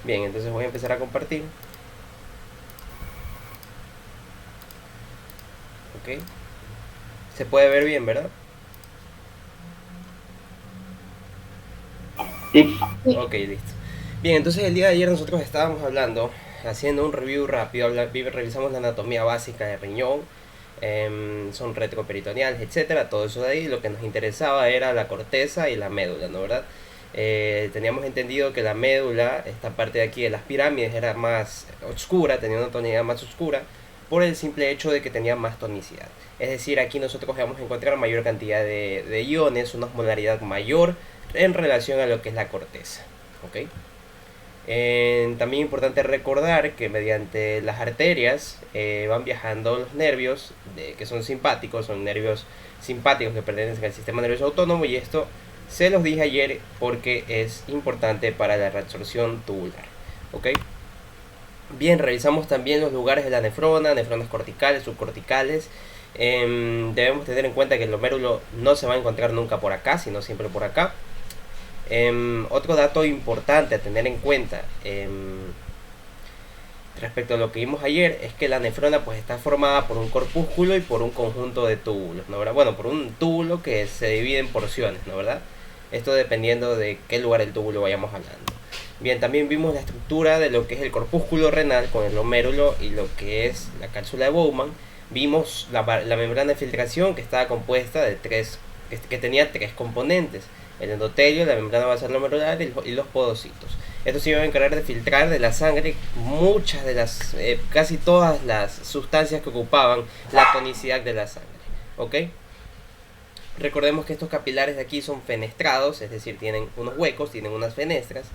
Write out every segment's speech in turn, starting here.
Bien, entonces voy a empezar a compartir. Ok. Se puede ver bien, ¿verdad? Sí, Ok, listo. Bien, entonces el día de ayer nosotros estábamos hablando, haciendo un review rápido, revisamos la anatomía básica del riñón, son retroperitoneales, etcétera, todo eso de ahí. Lo que nos interesaba era la corteza y la médula, ¿no? ¿Verdad? Teníamos entendido que la médula, esta parte de aquí de las pirámides, era más oscura, tenía una tonalidad más oscura, por el simple hecho de que tenía más tonicidad. Es decir, aquí nosotros vamos a encontrar mayor cantidad de iones, una osmolaridad mayor en relación a lo que es la corteza. ¿Ok? También importante recordar que mediante las arterias van viajando los nervios que son simpáticos, son nervios simpáticos que pertenecen al sistema nervioso autónomo, y esto se los dije ayer porque es importante para la reabsorción tubular. ¿Ok? Bien, revisamos también los lugares de la nefrona, nefronas corticales, subcorticales. Debemos tener en cuenta que el glomérulo no se va a encontrar nunca por acá, sino siempre por acá. Otro dato importante a tener en cuenta respecto a lo que vimos ayer es que la nefrona pues está formada por un corpúsculo y por un conjunto de túbulos, ¿no? ¿Verdad? Bueno, por un túbulo que se divide en porciones, ¿no? ¿Verdad? Esto dependiendo de qué lugar del túbulo vayamos hablando. Bien, también vimos la estructura de lo que es el corpúsculo renal con el glomérulo y lo que es la cápsula de Bowman. Vimos la membrana de filtración que estaba compuesta de que tenía tres componentes: el endotelio, la membrana basal glomerular y los podocitos. Esto se iba a encargar de filtrar de la sangre muchas de las, casi todas las sustancias que ocupaban la tonicidad de la sangre. ¿Ok? Recordemos que estos capilares de aquí son fenestrados, es decir, tienen unos huecos, tienen unas fenestras.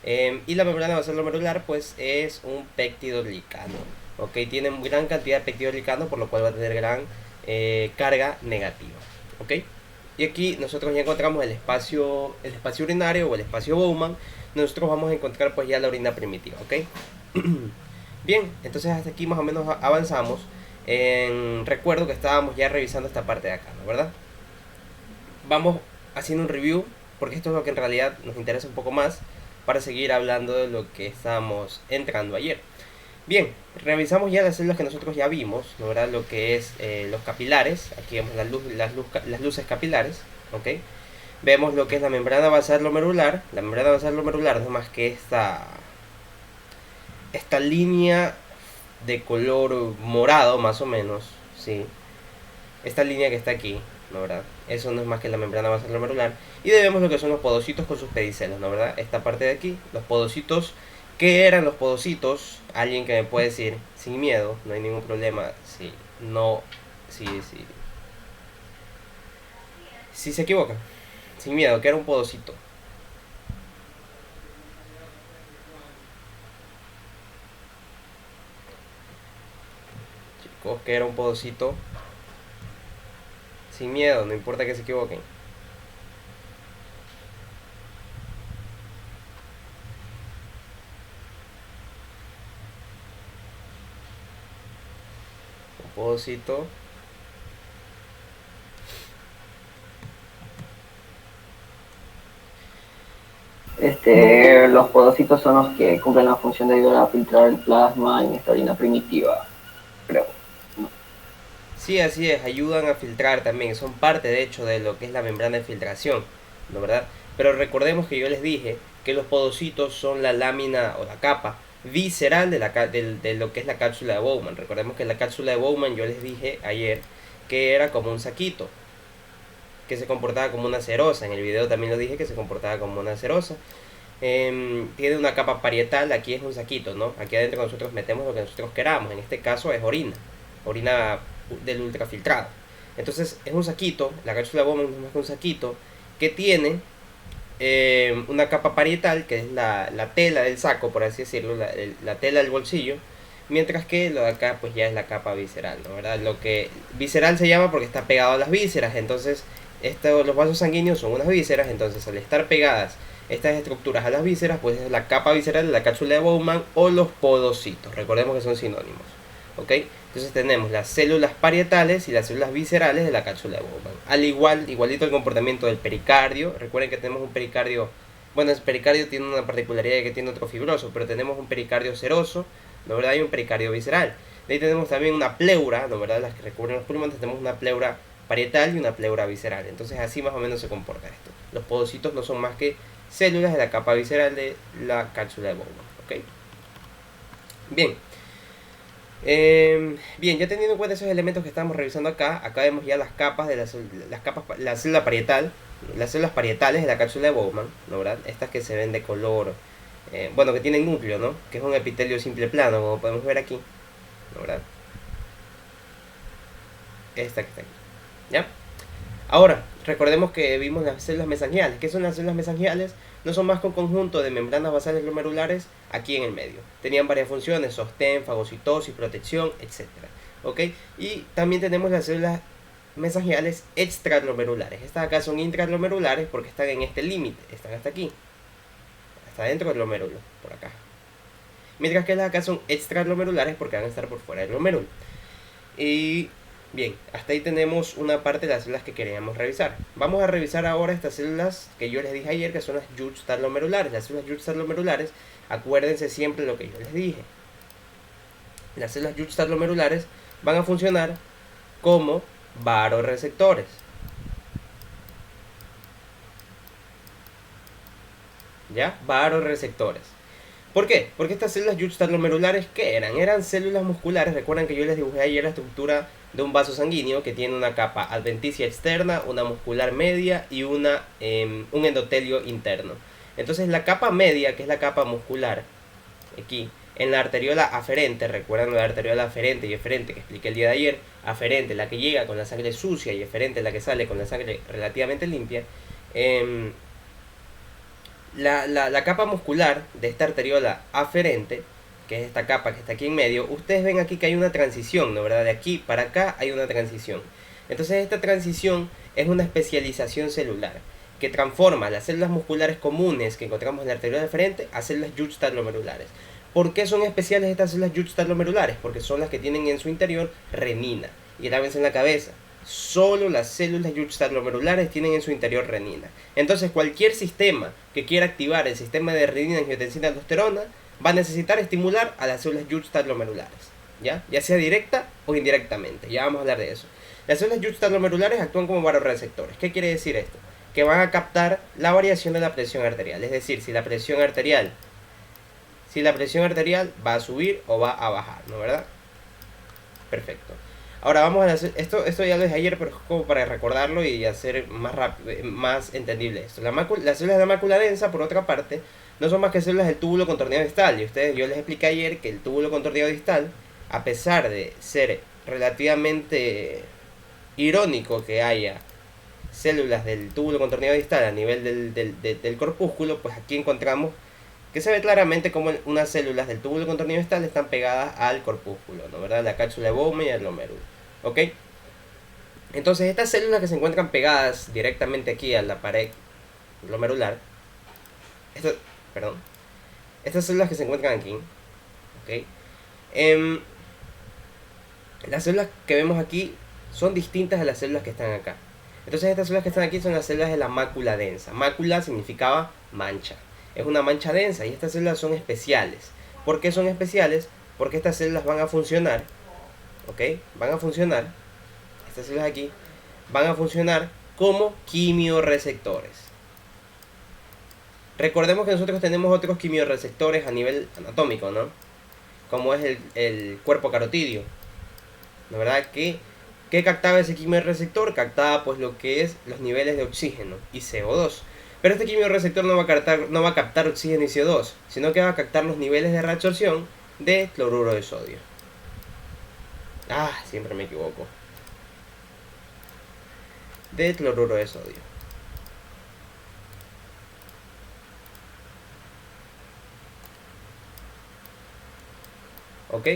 Y la membrana basal glomerular pues es un péptidoglicano. ¿Ok? Tiene gran cantidad de péptidoglicano, por lo cual va a tener gran carga negativa. ¿Ok? Y aquí nosotros ya encontramos el espacio urinario o el espacio Bowman. Nosotros vamos a encontrar pues ya la orina primitiva. ¿Ok? Bien, entonces hasta aquí más o menos avanzamos. Recuerdo que estábamos ya revisando esta parte de acá, ¿no? ¿Verdad? Vamos haciendo un review, porque esto es lo que en realidad nos interesa un poco más, para seguir hablando de lo que estábamos entrando ayer. Bien, revisamos ya las células que nosotros ya vimos, ¿no? ¿Verdad? Lo que es los capilares. Aquí vemos las luces capilares. ¿Ok? Vemos lo que es la membrana basal glomerular. La membrana basal glomerular no es más que esta línea de color morado, más o menos, ¿sí? Esta línea que está aquí, ¿no? ¿Verdad? Eso no es más que la membrana basal glomerular. Y debemos lo que son los podocitos con sus pedicelos, ¿no? ¿Verdad? Esta parte de aquí, los podocitos. ¿Qué eran los podocitos? Alguien que me puede decir, sin miedo, no hay ningún problema. Sí, no, sí, sí. Si se equivoca, sin miedo, ¿qué era un podocito? Chicos, ¿qué era un podocito? Sin miedo, no importa que se equivoquen. Un podocito. los podocitos son los que cumplen la función de ayudar a filtrar el plasma en esta orina primitiva, creo. Sí, así es, ayudan a filtrar también, son parte de hecho de lo que es la membrana de filtración, ¿no? ¿Verdad? Pero recordemos que yo les dije que los podocitos son la lámina o la capa visceral de lo que es la cápsula de Bowman. Recordemos que la cápsula de Bowman yo les dije ayer que era como un saquito, que se comportaba como una cerosa. En el video también lo dije que se comportaba como una cerosa. Tiene una capa parietal, aquí es un saquito, ¿no? Aquí adentro nosotros metemos lo que nosotros queramos, en este caso es orina del ultrafiltrado. Entonces es un saquito, la cápsula Bowman es más que un saquito, que tiene una capa parietal, que es la tela del saco, por así decirlo, la tela del bolsillo, mientras que lo de acá pues ya es la capa visceral, ¿no? ¿Verdad? Lo que visceral se llama porque está pegado a las vísceras. Entonces los vasos sanguíneos son unas vísceras, entonces al estar pegadas estas estructuras a las vísceras, pues es la capa visceral de la cápsula de Bowman o los podocitos. Recordemos que son sinónimos. ¿Ok? Entonces tenemos las células parietales y las células viscerales de la cápsula de Bowman. Igualito el comportamiento del pericardio. Recuerden que tenemos un pericardio Bueno, el pericardio tiene una particularidad de que tiene otro fibroso, pero tenemos un pericardio seroso, ¿no verdad? Y un pericardio visceral. De ahí tenemos también una pleura, ¿no verdad? Las que recubren los pulmones, tenemos una pleura parietal y una pleura visceral. Entonces así más o menos se comporta esto. Los podocitos no son más que células de la capa visceral de la cápsula de Bowman, ¿ok? Bien. Bien, ya teniendo en cuenta esos elementos que estamos revisando acá vemos ya las capas de la célula parietal, las células parietales de la cápsula de Bowman, ¿no verdad? Estas que se ven de color, bueno, que tienen núcleo, ¿no? Que es un epitelio simple plano, como podemos ver aquí, ¿no verdad? Esta que está aquí, ¿ya? Ahora, recordemos que vimos las células mesangiales. ¿Qué son las células mesangiales? No son más que un conjunto de membranas basales glomerulares aquí en el medio. Tenían varias funciones: sostén, fagocitosis, protección, etc. ¿Ok? Y también tenemos las células mesangiales extraglomerulares. Estas acá son intraglomerulares porque están en este límite, están hasta aquí, hasta dentro del glomérulo, por acá. Mientras que las acá son extraglomerulares porque van a estar por fuera del glomérulo. Y bien, hasta ahí tenemos una parte de las células que queríamos revisar. Vamos a revisar ahora estas células que yo les dije ayer, que son las juxtaglomerulares. Las células juxtaglomerulares, acuérdense siempre lo que yo les dije. Las células juxtaglomerulares van a funcionar como varoreceptores. ¿Ya? Varoreceptores. ¿Por qué? Porque estas células juxtaglomerulares, ¿qué eran? Eran células musculares. Recuerdan que yo les dibujé ayer la estructura de un vaso sanguíneo que tiene una capa adventicia externa, una muscular media y un endotelio interno. Entonces la capa media, que es la capa muscular, aquí, en la arteriola aferente, recuerdan la arteriola aferente y eferente que expliqué el día de ayer, aferente la que llega con la sangre sucia y eferente la que sale con la sangre relativamente limpia, la capa muscular de esta arteriola aferente, que es esta capa que está aquí en medio, ustedes ven aquí que hay una transición, ¿no verdad? De aquí para acá hay una transición. Entonces esta transición es una especialización celular que transforma las células musculares comunes que encontramos en la arteriola aferente a células juxtaglomerulares. ¿Por qué son especiales estas células juxtaglomerulares? Porque son las que tienen en su interior renina. Y grábense en la cabeza: solo las células juxtaglomerulares tienen en su interior renina. Entonces cualquier sistema que quiera activar el sistema de renina, angiotensina, aldosterona va a necesitar estimular a las células juxtaglomerulares, ¿ya? Ya sea directa o indirectamente. Ya vamos a hablar de eso. Las células juxtaglomerulares actúan como varoreceptores. ¿Qué quiere decir esto? Que van a captar la variación de la presión arterial. Es decir, si la presión arterial va a subir o va a bajar, ¿no verdad? Perfecto. Ahora vamos a hacer esto ya lo dije ayer, pero es como para recordarlo y hacer más rápido, más entendible esto. Las células de la mácula densa, por otra parte, no son más que células del túbulo contorneado distal. Y yo les expliqué ayer que el túbulo contorneado distal, a pesar de ser relativamente irónico que haya células del túbulo contorneado distal a nivel del corpúsculo, pues aquí encontramos que se ve claramente como unas células del túbulo contorneado distal están pegadas al corpúsculo, ¿no verdad? La cápsula de Bowman y el glomérulo, ¿ok? Entonces estas células que se encuentran pegadas directamente aquí a la pared glomerular, estas células que se encuentran aquí, ¿ok? Las células que vemos aquí son distintas a las células que están acá. Entonces estas células que están aquí son las células de la mácula densa. Mácula significaba mancha. Es una mancha densa y estas células son especiales. ¿Por qué son especiales? Porque estas células van a funcionar, ¿ok? Estas células aquí van a funcionar como quimioreceptores. Recordemos que nosotros tenemos otros quimioreceptores a nivel anatómico, ¿no? Como es el cuerpo carotidio, ¿no verdad? ¿Qué captaba ese quimioreceptor? Captaba pues lo que es los niveles de oxígeno y CO2. Pero este quimioreceptor no va a captar oxígeno y CO2, sino que va a captar los niveles de reabsorción de cloruro de sodio. Siempre me equivoco. De cloruro de sodio. ¿Ok?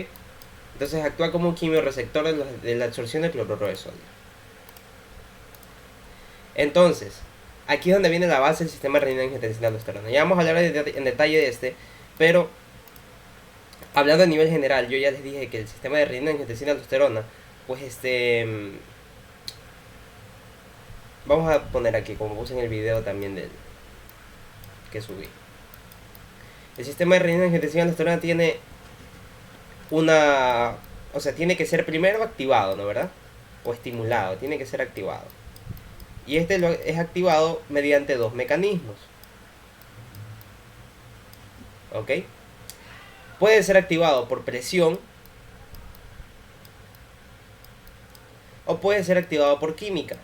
Entonces actúa como un quimioreceptor de la absorción de cloruro de sodio. Entonces, aquí es donde viene la base del sistema renina, angiotensina, aldosterona. Ya vamos a hablar en detalle de este, pero hablando a nivel general, yo ya les dije que el sistema de renina, angiotensina, aldosterona, pues vamos a poner aquí, como puse en el video también que subir. El sistema de renina-angiotensina aldosterona tiene una... O sea, tiene que ser primero activado, ¿no verdad? O estimulado, tiene que ser activado. Y este es activado mediante dos mecanismos. ¿Ok? Puede ser activado por presión o puede ser activado por química.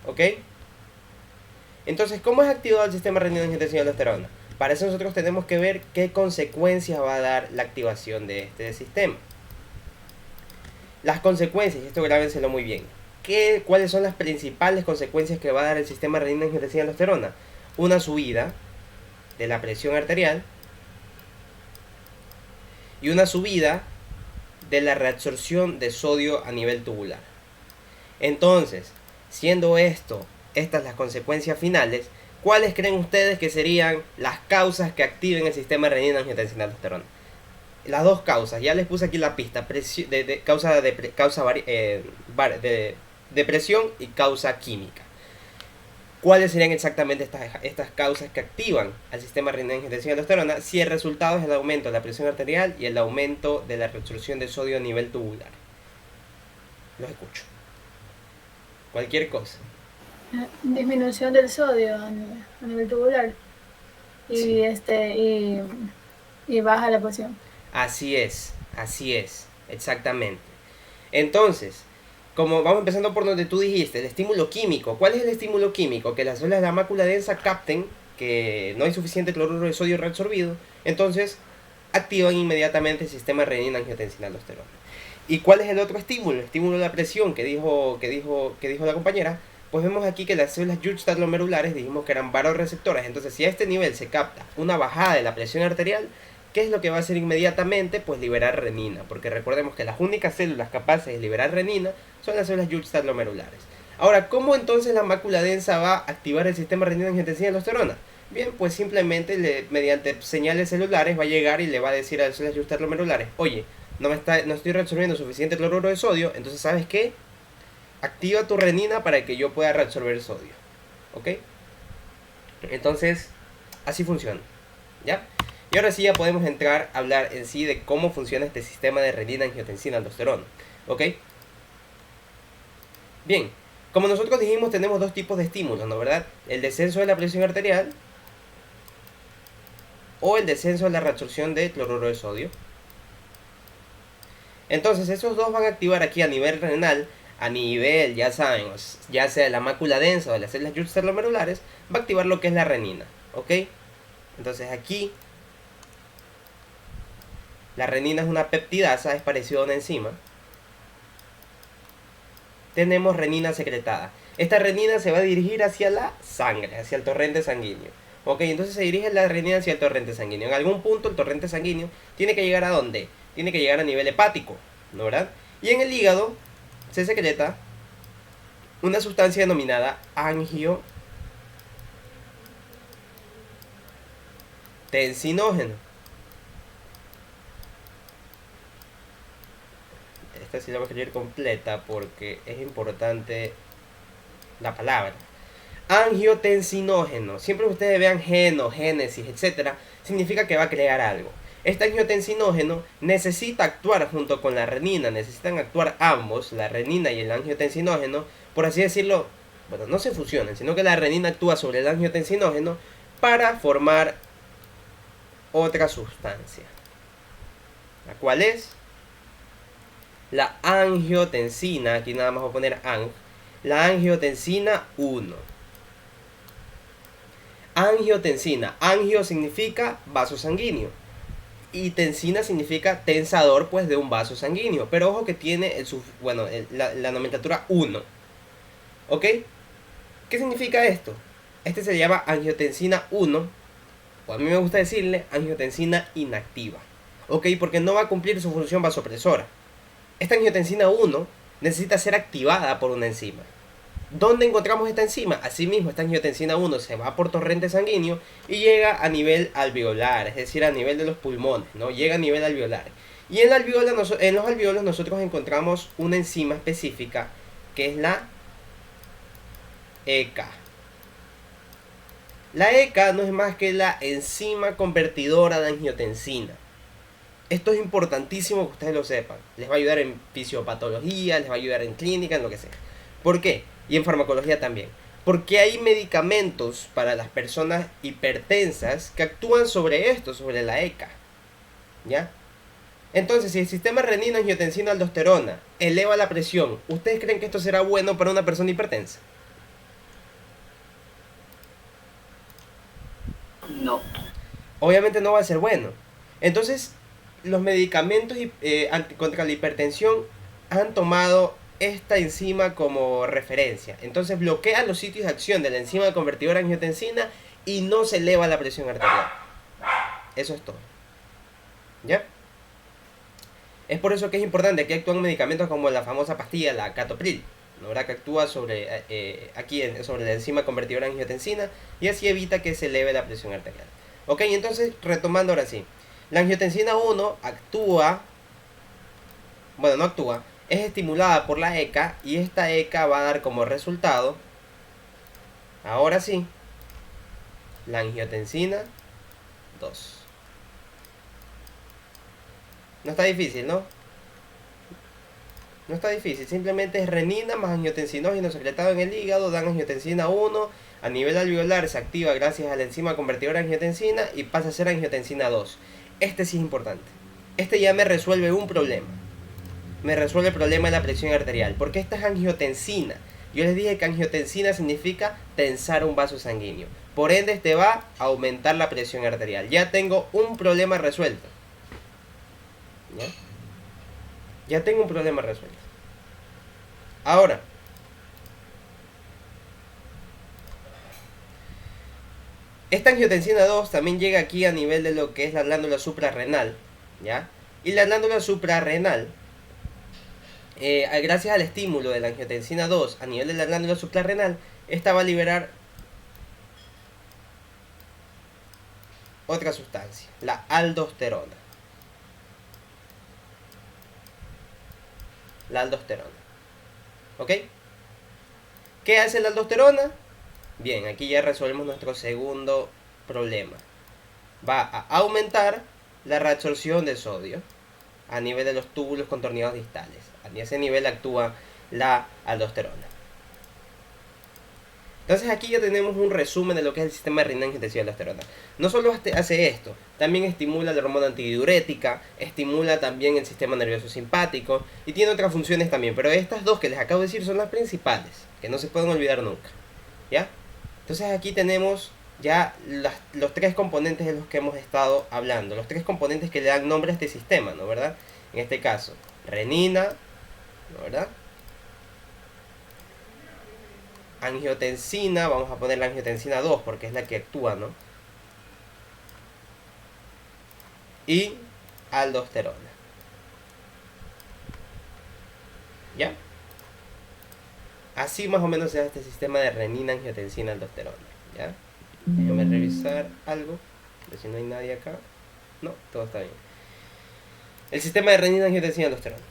¿Ok? Entonces, ¿cómo es activado el sistema renina-angiotensina aldosterona? Para eso nosotros tenemos que ver qué consecuencias va a dar la activación de este sistema. Las consecuencias, y esto grábenselo muy bien. ¿Cuáles son las principales consecuencias que va a dar el sistema renina-angiotensina aldosterona? Una subida de la presión arterial y una subida de la reabsorción de sodio a nivel tubular. Entonces, siendo estas las consecuencias finales, ¿cuáles creen ustedes que serían las causas que activen el sistema renina-angiotensina aldosterona? Las dos causas, ya les puse aquí la pista, depresión y causa química. ¿Cuáles serían exactamente estas causas que activan al sistema renina-angiotensina aldosterona si el resultado es el aumento de la presión arterial y el aumento de la reabsorción de sodio a nivel tubular? Los escucho. Cualquier cosa. Disminución del sodio a nivel tubular y sí. y baja la presión. Así es, exactamente. Entonces, como vamos empezando por donde tú dijiste, el estímulo químico. ¿Cuál es el estímulo químico? Que las células de la mácula densa capten que no hay suficiente cloruro de sodio reabsorbido, entonces activan inmediatamente el sistema renina-angiotensina aldosterona. ¿Y cuál es el otro estímulo? El estímulo de la presión que dijo la compañera. Pues vemos aquí que las células juxtaglomerulares dijimos que eran varoreceptoras. Entonces, si a este nivel se capta una bajada de la presión arterial, ¿qué es lo que va a hacer inmediatamente? Pues liberar renina, porque recordemos que las únicas células capaces de liberar renina son las células juxtaglomerulares. Ahora, ¿cómo entonces la mácula densa va a activar el sistema renina-angiotensina aldosterona? Bien, pues simplemente mediante señales celulares va a llegar y le va a decir a las células juxtaglomerulares: oye, no estoy reabsorbiendo suficiente cloruro de sodio, entonces ¿sabes qué? Activa tu renina para que yo pueda reabsorber sodio. ¿Ok? Entonces, así funciona. ¿Ya? Y ahora sí ya podemos entrar a hablar en sí de cómo funciona este sistema de renina-angiotensina aldosterona. ¿Ok? Bien, como nosotros dijimos, tenemos dos tipos de estímulos, ¿no verdad? El descenso de la presión arterial o el descenso de la reabsorción de cloruro de sodio. Entonces, esos dos van a activar aquí a nivel renal, a nivel, ya saben, ya sea de la mácula densa o de las células juxtaglomerulares, va a activar lo que es la renina. ¿Ok? Entonces aquí la renina es una peptidasa, es parecido a una enzima. Tenemos renina secretada. Esta renina se va a dirigir hacia la sangre, hacia el torrente sanguíneo. Ok, entonces se dirige la renina hacia el torrente sanguíneo. En algún punto el torrente sanguíneo tiene que llegar ¿a dónde? Tiene que llegar a nivel hepático, ¿no verdad? Y en el hígado se secreta una sustancia denominada angiotensinógeno. Esta sí la voy a escribir completa porque es importante la palabra. Angiotensinógeno. Siempre que ustedes vean geno, génesis, etcétera, significa que va a crear algo. Este angiotensinógeno necesita actuar junto con la renina, necesitan actuar ambos, la renina y el angiotensinógeno, por así decirlo. Bueno, no se fusionan, sino que la renina actúa sobre el angiotensinógeno para formar otra sustancia, la cual es la angiotensina. Aquí nada más voy a poner la angiotensina 1. Angiotensina. Angio significa vaso sanguíneo y tensina significa tensador, pues, de un vaso sanguíneo. Pero ojo que tiene la nomenclatura 1. ¿Ok? ¿Qué significa esto? Este se llama angiotensina 1, o a mí me gusta decirle angiotensina inactiva. ¿Ok? Porque no va a cumplir su función vasopresora. Esta angiotensina 1 necesita ser activada por una enzima. ¿Dónde encontramos esta enzima? Asimismo, esta angiotensina 1 se va por torrente sanguíneo y llega a nivel alveolar, es decir, a nivel de los pulmones, ¿no? Llega a nivel alveolar. Y en los alveolos nosotros encontramos una enzima específica que es la ECA. La ECA no es más que la enzima convertidora de angiotensina. Esto es importantísimo que ustedes lo sepan. Les va a ayudar en fisiopatología, les va a ayudar en clínica, en lo que sea. ¿Por qué? Y en farmacología también. Porque hay medicamentos para las personas hipertensas que actúan sobre esto, sobre la ECA. ¿Ya? Entonces, si el sistema renina, angiotensina, aldosterona eleva la presión, ¿ustedes creen que esto será bueno para una persona hipertensa? No. Obviamente no va a ser bueno. Entonces, los medicamentos contra la hipertensión han tomado esta enzima como referencia. Entonces bloquea los sitios de acción de la enzima convertidora de angiotensina y no se eleva la presión arterial. Eso es todo. ¿Ya? Es por eso que es importante que actúan medicamentos como la famosa pastilla, la Captopril, ¿no? Que actúa sobre sobre la enzima convertidora de angiotensina y así evita que se eleve la presión arterial. Ok, entonces retomando ahora sí. La angiotensina 1 actúa, bueno, no actúa, es estimulada por la ECA y esta ECA va a dar como resultado, ahora sí, la angiotensina 2. No está difícil, ¿no? No está difícil, simplemente es renina más angiotensinógeno secretado en el hígado, dan angiotensina 1, a nivel alveolar se activa gracias a la enzima convertidora de angiotensina y pasa a ser angiotensina 2. Este sí es importante. Este ya me resuelve un problema. Me resuelve el problema de la presión arterial, porque esta es angiotensina. Yo les dije que angiotensina significa tensar un vaso sanguíneo. Por ende, este va a aumentar la presión arterial. Ya tengo un problema resuelto. ¿Ya? Ya tengo un problema resuelto. Ahora, esta angiotensina 2 también llega aquí a nivel de lo que es la glándula suprarrenal, ¿ya? Y la glándula suprarrenal, gracias al estímulo de la angiotensina 2 a nivel de la glándula suprarrenal, esta va a liberar otra sustancia, la aldosterona. La aldosterona. ¿Ok? ¿Qué hace la aldosterona? Bien, aquí ya resolvemos nuestro segundo problema. Va a aumentar la reabsorción de sodio a nivel de los túbulos contorneados distales. A ese nivel actúa la aldosterona. Entonces aquí ya tenemos un resumen de lo que es el sistema de renina angiotensina de aldosterona. No solo hace esto, también estimula la hormona antidiurética, estimula también el sistema nervioso simpático y tiene otras funciones también, pero estas dos que les acabo de decir son las principales, que no se pueden olvidar nunca. ¿Ya? Entonces aquí tenemos ya los tres componentes de los que hemos estado hablando, los tres componentes que le dan nombre a este sistema, ¿no? ¿Verdad? En este caso, renina, ¿no? ¿Verdad? Angiotensina, vamos a poner la angiotensina 2 porque es la que actúa, ¿no? Y aldosterona. ¿Ya? Así más o menos se da este sistema de renina, angiotensina, aldosterona. ¿Ya? Déjame revisar algo. De si no hay nadie acá. No, todo está bien. El sistema de renina, angiotensina, aldosterona.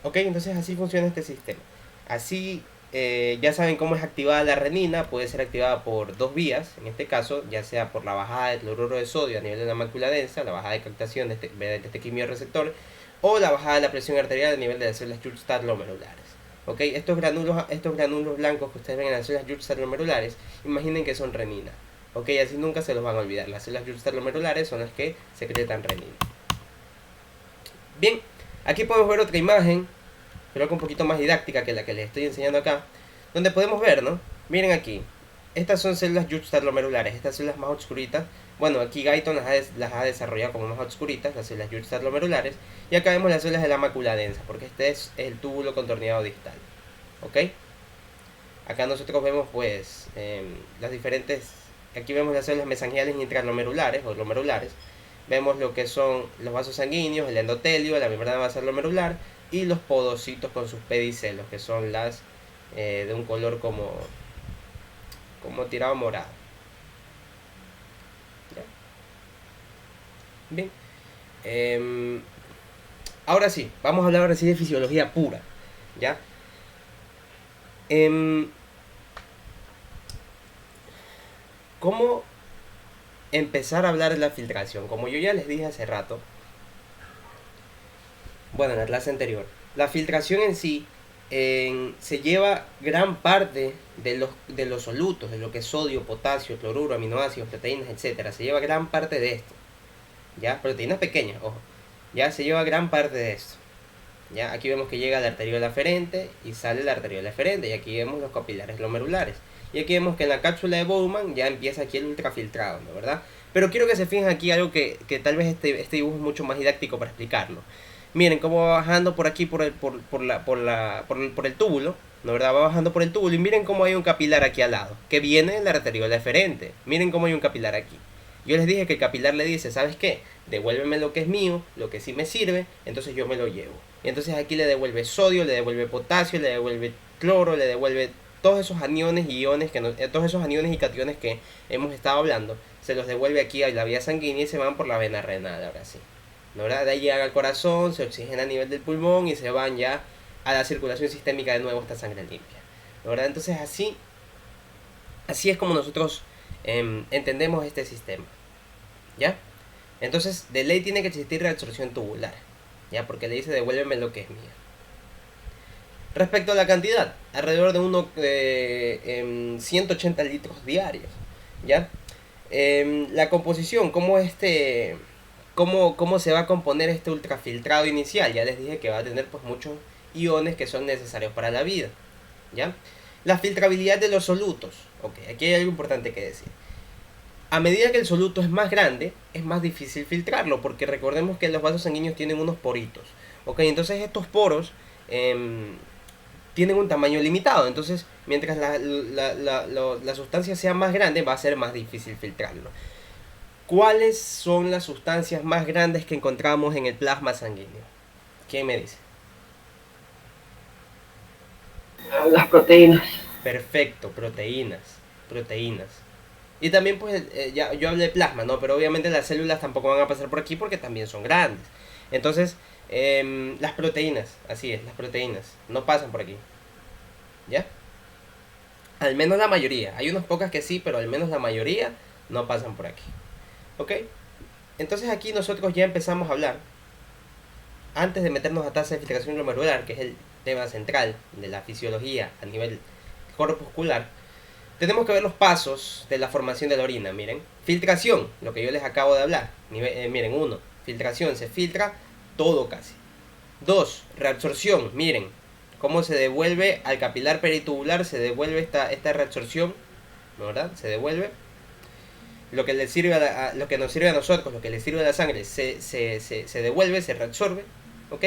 Ok, entonces así funciona este sistema. Así ya saben cómo es activada la renina. Puede ser activada por dos vías. En este caso, ya sea por la bajada del cloruro de sodio a nivel de la mácula densa, la bajada de captación de este quimiorreceptor, o la bajada de la presión arterial a nivel de las células Schultz-Stahl glomerulares. ¿Ok? Estos granulos blancos que ustedes ven en las células Schultz-Stahl glomerulares, imaginen que son renina. ¿Ok? Así nunca se los van a olvidar. Las células Schultz-Stahl glomerulares son las que secretan renina. Bien, aquí podemos ver otra imagen, creo que un poquito más didáctica que la que les estoy enseñando acá, donde podemos ver, ¿no? Miren aquí, estas son células Schultz-Stahl glomerulares, estas células más oscuritas. Bueno, aquí Guyton las ha desarrollado como más oscuritas, las células Schultz-Stahl glomerulares, y acá vemos las células de la mácula densa, porque este es el túbulo contorneado distal. ¿Ok? Acá nosotros vemos pues las diferentes, aquí vemos las células mesangiales intraglomerulares o glomerulares. Vemos lo que son los vasos sanguíneos, el endotelio, la membrana basal glomerular y los podocitos con sus pedicelos, que son las de un color como tirado morado. ¿Ya? Bien. Ahora sí, vamos a hablar ahora sí de fisiología pura. ¿Ya? Em, ¿Cómo empezar a hablar de la filtración? Como yo ya les dije hace rato, bueno, en la clase anterior, la filtración en sí se lleva gran parte de los solutos, de lo que es sodio, potasio, cloruro, aminoácidos, proteínas, etcétera. Se lleva gran parte de esto. ¿Ya? Proteínas pequeñas, ojo. Ya se lleva gran parte de esto. ¿Ya? Aquí vemos que llega la arteriola aferente y sale la arteriola eferente. Y aquí vemos los capilares glomerulares. Y aquí vemos que en la cápsula de Bowman ya empieza aquí el ultrafiltrado, ¿no? ¿Verdad? Pero quiero que se fijen aquí algo que tal vez este dibujo es mucho más didáctico para explicarlo. Miren cómo va bajando por aquí por el túbulo, ¿no? ¿Verdad? Va bajando por el túbulo y miren cómo hay un capilar aquí al lado, que viene de la arteriola eferente. Miren cómo hay un capilar aquí. Yo les dije que el capilar le dice, ¿sabes qué? Devuélveme lo que es mío, lo que sí me sirve, entonces yo me lo llevo. Y entonces aquí le devuelve sodio, le devuelve potasio, le devuelve cloro, le devuelve todos esos aniones y iones todos esos aniones y cationes que hemos estado hablando, se los devuelve aquí a la vía sanguínea y se van por la vena renal, ahora sí. ¿No? ¿Verdad? De ahí llega al corazón, se oxigena a nivel del pulmón y se van ya a la circulación sistémica de nuevo esta sangre limpia. ¿No? ¿Verdad? Entonces así es como nosotros entendemos este sistema. ¿Ya? Entonces, de ley tiene que existir reabsorción tubular. ¿Ya? Porque le dice devuélveme lo que es mío. Respecto a la cantidad, alrededor de 180 litros diarios. ¿Ya? La composición, cómo se va a componer este ultrafiltrado inicial. Ya les dije que va a tener pues muchos iones que son necesarios para la vida. ¿Ya? La filtrabilidad de los solutos. Ok, aquí hay algo importante que decir. A medida que el soluto es más grande, es más difícil filtrarlo, porque recordemos que los vasos sanguíneos tienen unos poritos. Ok, entonces estos poros tienen un tamaño limitado. Entonces, mientras la sustancia sea más grande, va a ser más difícil filtrarlo. ¿Cuáles son las sustancias más grandes que encontramos en el plasma sanguíneo? ¿Quién me dice? Las proteínas. Perfecto, proteínas. Y también pues ya yo hablé de plasma, ¿no? Pero obviamente las células tampoco van a pasar por aquí porque también son grandes. Entonces, las proteínas, así es, las proteínas, no pasan por aquí. ¿Ya? Al menos la mayoría. Hay unas pocas que sí, pero al menos la mayoría no pasan por aquí. ¿Ok? Entonces aquí nosotros ya empezamos a hablar, antes de meternos a tasa de filtración glomerular, que es el tema central de la fisiología a nivel corpuscular, tenemos que ver los pasos de la formación de la orina. Miren, filtración, lo que yo les acabo de hablar. Miren, 1, filtración, se filtra todo casi. 2, reabsorción, miren, cómo se devuelve al capilar peritubular, se devuelve esta reabsorción, ¿verdad? Se devuelve. Lo que, lo que nos sirve a nosotros, lo que le sirve a la sangre, se devuelve, se reabsorbe, ¿ok?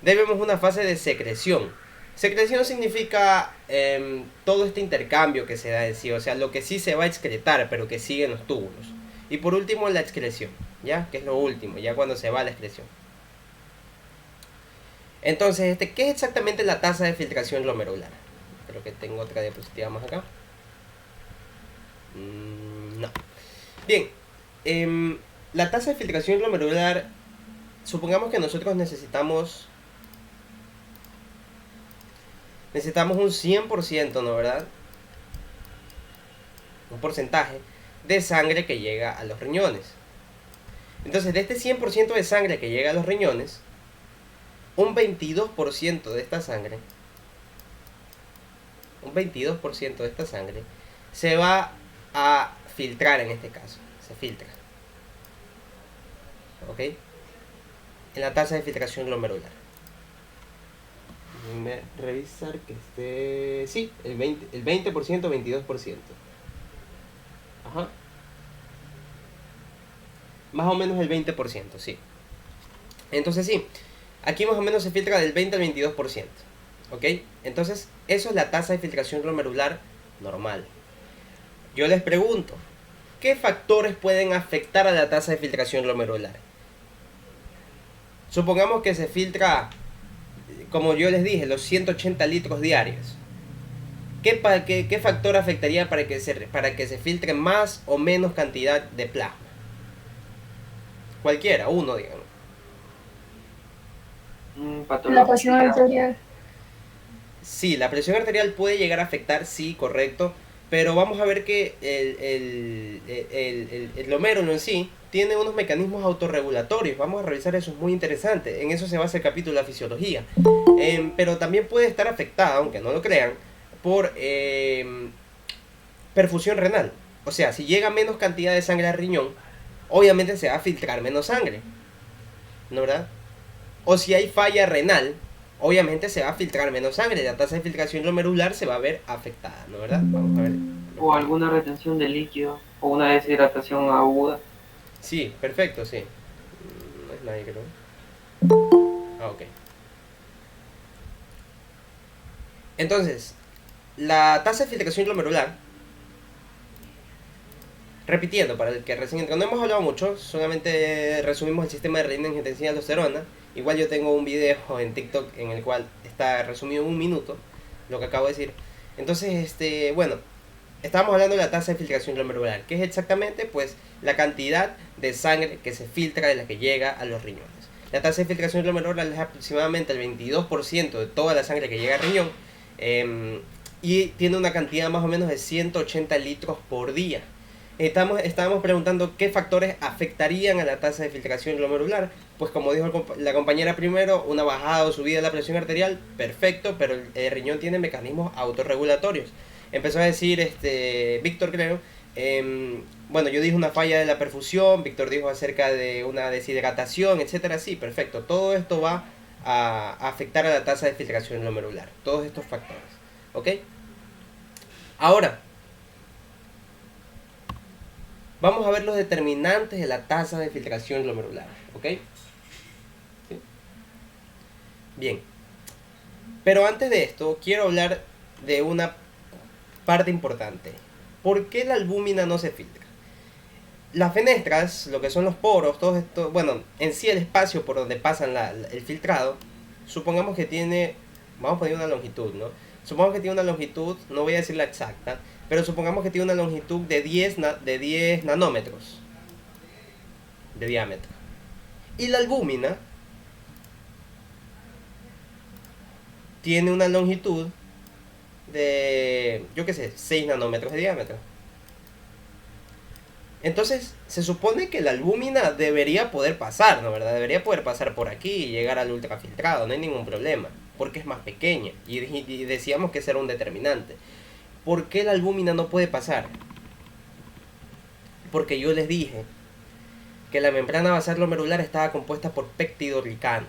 Debemos una fase de secreción. Secreción significa todo este intercambio que se da en sí, o sea, lo que sí se va a excretar, pero que sigue en los túbulos. Y por último, la excreción, ¿ya? Que es lo último, ya cuando se va la excreción. Entonces, ¿qué es exactamente la tasa de filtración glomerular? Creo que tengo otra diapositiva más acá. No. Bien, la tasa de filtración glomerular, supongamos que nosotros necesitamos un 100%, ¿no? ¿Verdad? Un porcentaje de sangre que llega a los riñones. Entonces, de este 100% de sangre que llega a los riñones, un 22% de esta sangre, se va a filtrar en este caso. Se filtra. ¿Ok? En la tasa de filtración glomerular. Déjenme revisar que esté... Sí, el 20%, 22%. Ajá. Más o menos el 20%, sí. Entonces sí, aquí más o menos se filtra del 20 al 22%. ¿Ok? Entonces, eso es la tasa de filtración glomerular normal. Yo les pregunto, ¿qué factores pueden afectar a la tasa de filtración glomerular? Supongamos que se filtra, como yo les dije, los 180 litros diarios. ¿Qué factor afectaría para que se filtre más o menos cantidad de plasma? Cualquiera, uno, digamos. La presión arterial. Sí, la presión arterial puede llegar a afectar, sí, correcto, pero vamos a ver que el glomérulo en sí tiene unos mecanismos autorregulatorios. Vamos a revisar eso, es muy interesante. En eso se basa el capítulo de la fisiología. Pero también puede estar afectada, aunque no lo crean, por perfusión renal. O sea, si llega menos cantidad de sangre al riñón, obviamente se va a filtrar menos sangre, ¿no, verdad? O si hay falla renal, obviamente se va a filtrar menos sangre, la tasa de filtración glomerular se va a ver afectada, ¿no, verdad? Vamos a ver. O alguna retención de líquido o una deshidratación aguda. Sí, perfecto, sí. No es nadie, creo. Ah, ok. Entonces, la tasa de filtración glomerular, repitiendo, para el que recién entró, no hemos hablado mucho, solamente resumimos el sistema de renina-angiotensina y aldosterona. Igual yo tengo un video en TikTok en el cual está resumido en un minuto lo que acabo de decir. Entonces, bueno, estábamos hablando de la tasa de filtración glomerular, que es exactamente pues la cantidad de sangre que se filtra de la que llega a los riñones. La tasa de filtración glomerular es aproximadamente el 22% de toda la sangre que llega al riñón, y tiene una cantidad más o menos de 180 litros por día. Estábamos preguntando qué factores afectarían a la tasa de filtración glomerular. Pues como dijo la compañera primero, una bajada o subida de la presión arterial, perfecto, pero el riñón tiene mecanismos autorregulatorios. Empezó a decir Víctor, creo, bueno, yo dije una falla de la perfusión, Víctor dijo acerca de una deshidratación, etcétera. Sí, perfecto, todo esto va a afectar a la tasa de filtración glomerular, todos estos factores, ¿ok? Ahora, vamos a ver los determinantes de la tasa de filtración glomerular, ¿ok? ¿Sí? Bien, pero antes de esto quiero hablar de una parte importante. ¿Por qué la albúmina no se filtra? Las fenestras, lo que son los poros, todo esto, bueno, en sí el espacio por donde pasan el filtrado, supongamos que tiene, vamos a poner una longitud, ¿no? Supongamos que tiene una longitud, no voy a decir la exacta, pero supongamos que tiene una longitud de 10 nanómetros de diámetro. Y la albúmina tiene una longitud de, yo qué sé, 6 nanómetros de diámetro. Entonces, se supone que la albúmina debería poder pasar, ¿no, verdad? Debería poder pasar por aquí y llegar al ultrafiltrado, no hay ningún problema, porque es más pequeña. Y decíamos que ese era un determinante. ¿Por qué la albúmina no puede pasar? Porque yo les dije que la membrana basal glomerular estaba compuesta por peptidoglicano.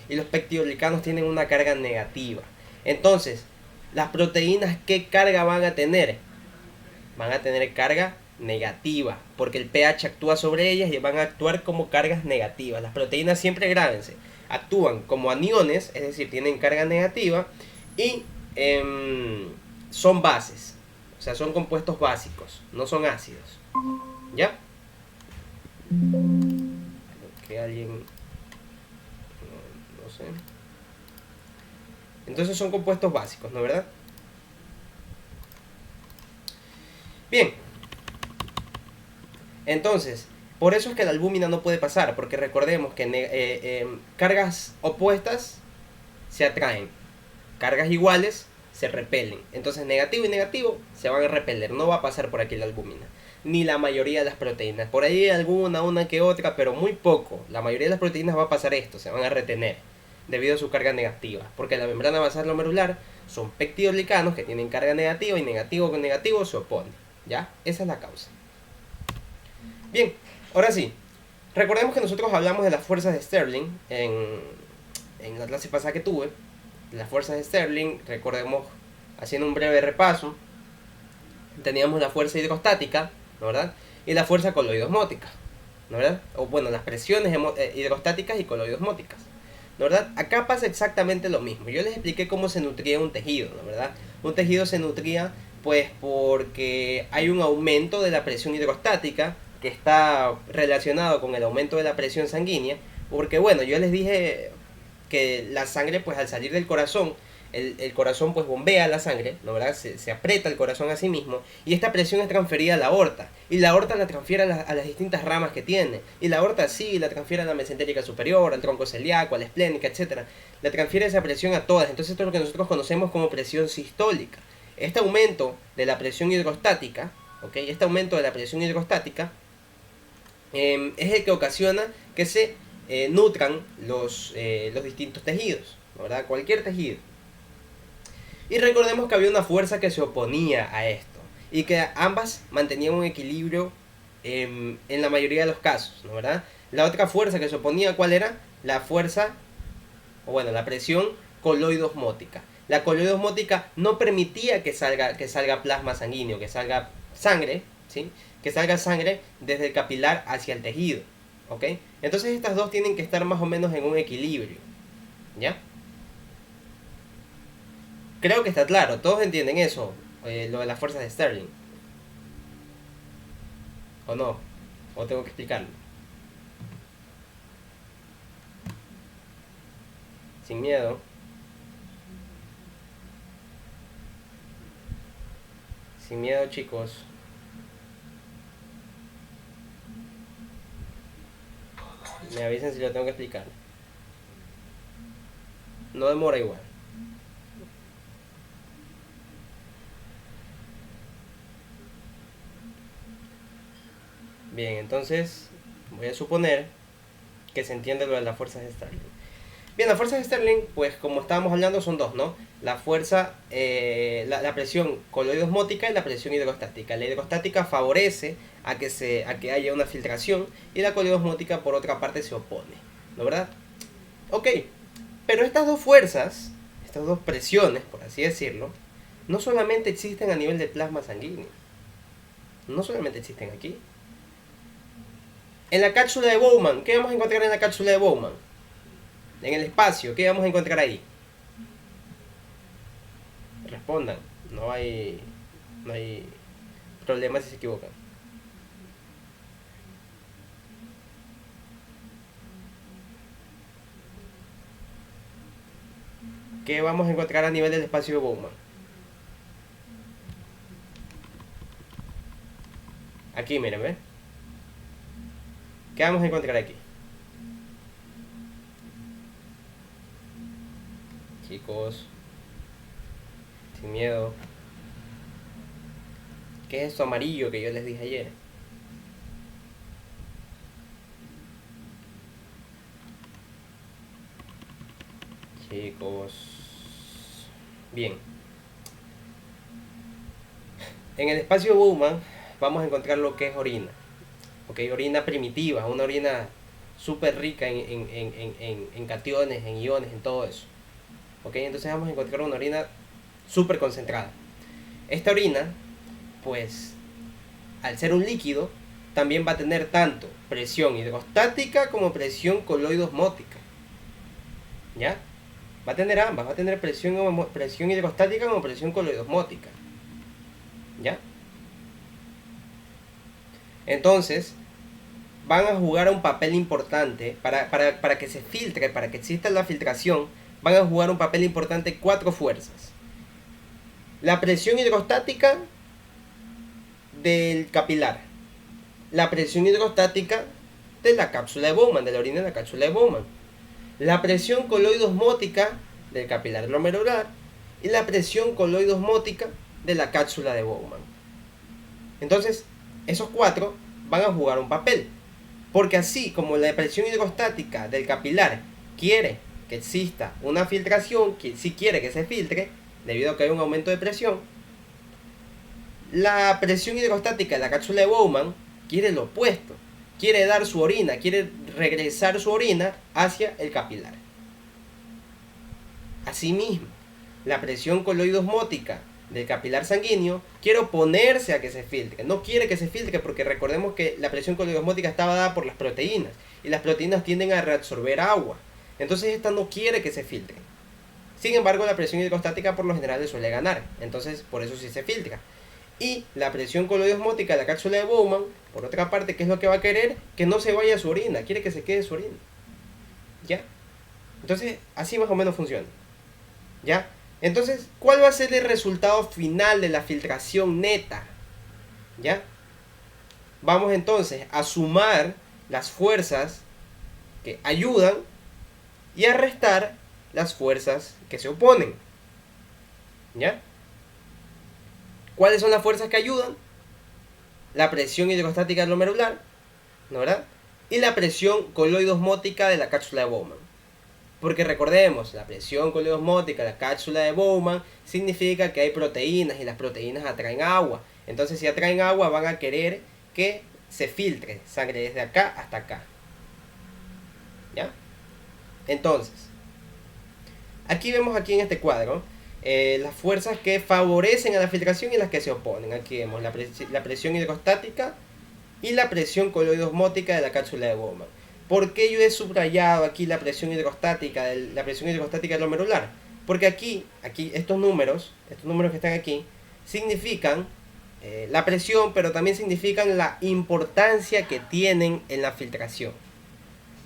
Y los peptidoglicano tienen una carga negativa. Entonces, las proteínas, ¿qué carga van a tener? Van a tener carga negativa, porque el pH actúa sobre ellas y van a actuar como cargas negativas. Las proteínas, siempre grábense, actúan como aniones, es decir, tienen carga negativa y son bases, o sea, son compuestos básicos, no son ácidos. ¿Ya? Que alguien, no sé. Entonces son compuestos básicos, ¿no, verdad? Bien. Entonces, por eso es que la albúmina no puede pasar, porque recordemos que cargas opuestas se atraen, cargas iguales se repelen. Entonces negativo y negativo se van a repeler, no va a pasar por aquí la albúmina, ni la mayoría de las proteínas. Por ahí alguna, una que otra, pero muy poco. La mayoría de las proteínas va a pasar esto, se van a retener debido a su carga negativa, porque la membrana basal glomerular son peptidoglicano que tienen carga negativa y negativo con negativo se opone. ¿Ya? Esa es la causa. Bien, ahora sí, recordemos que nosotros hablamos de las fuerzas de Stirling en la clase pasada que tuve. Las fuerzas de Stirling, recordemos, haciendo un breve repaso, teníamos la fuerza hidrostática, ¿no, verdad? Y la fuerza coloidosmótica, ¿no, verdad? O bueno, las presiones hidrostáticas y coloidosmóticas, ¿no, verdad? Acá pasa exactamente lo mismo. Yo les expliqué cómo se nutría un tejido, ¿no, verdad? Un tejido se nutría pues porque hay un aumento de la presión hidrostática que está relacionado con el aumento de la presión sanguínea, porque bueno, yo les dije que la sangre pues al salir del corazón el corazón pues bombea la sangre, ¿no, verdad? Se aprieta el corazón a sí mismo y esta presión es transferida a la aorta. Y la aorta la transfiere a las distintas ramas que tiene. Y la aorta sí la transfiere a la mesentérica superior, al tronco celíaco, a la esplénica, etc. La transfiere esa presión a todas. Entonces esto es lo que nosotros conocemos como presión sistólica. Este aumento de la presión hidrostática, ¿ok? Este aumento de la presión hidrostática es el que ocasiona que se nutran los distintos tejidos, ¿verdad? Cualquier tejido. Y recordemos que había una fuerza que se oponía a esto y que ambas mantenían un equilibrio en la mayoría de los casos, ¿no, verdad? La otra fuerza que se oponía, ¿cuál era? La fuerza, o bueno, la presión coloidosmótica. La coloidosmótica no permitía que salga plasma sanguíneo, que salga sangre, ¿sí? Que salga sangre desde el capilar hacia el tejido, ¿ok? Entonces estas dos tienen que estar más o menos en un equilibrio, ¿ya? Creo que está claro, todos entienden eso, lo de las fuerzas de Stirling. ¿O no? ¿O tengo que explicarlo? Sin miedo. Sin miedo, chicos. Me avisen si lo tengo que explicar. No demora igual. Bien, entonces voy a suponer que se entiende lo de las fuerzas de Stirling. Bien, las fuerzas de Stirling, pues como estábamos hablando, son dos, ¿no? La fuerza, la presión coloidosmótica y la presión hidrostática. La hidrostática favorece a que haya una filtración y la coloidosmótica por otra parte se opone, ¿no, verdad? Ok, pero estas dos fuerzas, estas dos presiones, por así decirlo, no solamente existen a nivel de plasma sanguíneo, no solamente existen aquí. En la cápsula de Bowman, ¿qué vamos a encontrar en la cápsula de Bowman? En el espacio, ¿qué vamos a encontrar ahí? Respondan, no hay problema si se equivocan. ¿Qué vamos a encontrar a nivel del espacio de Bowman? Aquí, miren, ¿ven? ¿Qué vamos a encontrar aquí? Chicos, sin miedo. ¿Qué es esto amarillo que yo les dije ayer? Chicos, bien. En el espacio de Bowman vamos a encontrar lo que es orina. Ok, orina primitiva, una orina súper rica en cationes, en iones, en todo eso. Ok, entonces vamos a encontrar una orina súper concentrada. Esta orina, pues, al ser un líquido, también va a tener tanto presión hidrostática como presión coloidosmótica. ¿Ya? Va a tener ambas, va a tener presión hidrostática como presión coloidosmótica. ¿Ya? Entonces, van a jugar un papel importante para que se filtre, para que exista la filtración. Van a jugar un papel importante 4 fuerzas. La presión hidrostática del capilar. La presión hidrostática de la cápsula de Bowman, de la orina de la cápsula de Bowman. La presión coloidosmótica del capilar glomerular. Y la presión coloidosmótica de la cápsula de Bowman. Entonces, esos 4 van a jugar un papel. Porque así como la presión hidrostática del capilar quiere que exista una filtración, que si quiere que se filtre, debido a que hay un aumento de presión, la presión hidrostática de la cápsula de Bowman quiere lo opuesto, quiere dar su orina, quiere regresar su orina hacia el capilar. Asimismo, la presión coloidosmótica del capilar sanguíneo quiere oponerse a que se filtre, no quiere que se filtre porque recordemos que la presión coloidosmótica estaba dada por las proteínas y las proteínas tienden a reabsorber agua. Entonces esta no quiere que se filtre. Sin embargo, la presión hidrostática por lo general le suele ganar. Entonces, por eso sí se filtra. Y la presión coloidosmótica de la cápsula de Bowman, por otra parte, ¿qué es lo que va a querer? Que no se vaya su orina. Quiere que se quede su orina. ¿Ya? Entonces, así más o menos funciona. ¿Ya? Entonces, ¿cuál va a ser el resultado final de la filtración neta? ¿Ya? Vamos entonces a sumar las fuerzas que ayudan y a restar las fuerzas que se oponen. ¿Ya? ¿Cuáles son las fuerzas que ayudan? La presión hidrostática glomerular, ¿no verdad? Y la presión coloidosmótica de la cápsula de Bowman. Porque recordemos, la presión coloidosmótica de la cápsula de Bowman significa que hay proteínas y las proteínas atraen agua. Entonces, si atraen agua, van a querer que se filtre sangre desde acá hasta acá. ¿Ya? Entonces, aquí vemos aquí en este cuadro las fuerzas que favorecen a la filtración y las que se oponen. Aquí vemos la presión hidrostática y la presión coloidosmótica de la cápsula de Bowman. ¿Por qué yo he subrayado aquí la presión hidrostática glomerular? Porque aquí estos números que están aquí, significan la presión, pero también significan la importancia que tienen en la filtración.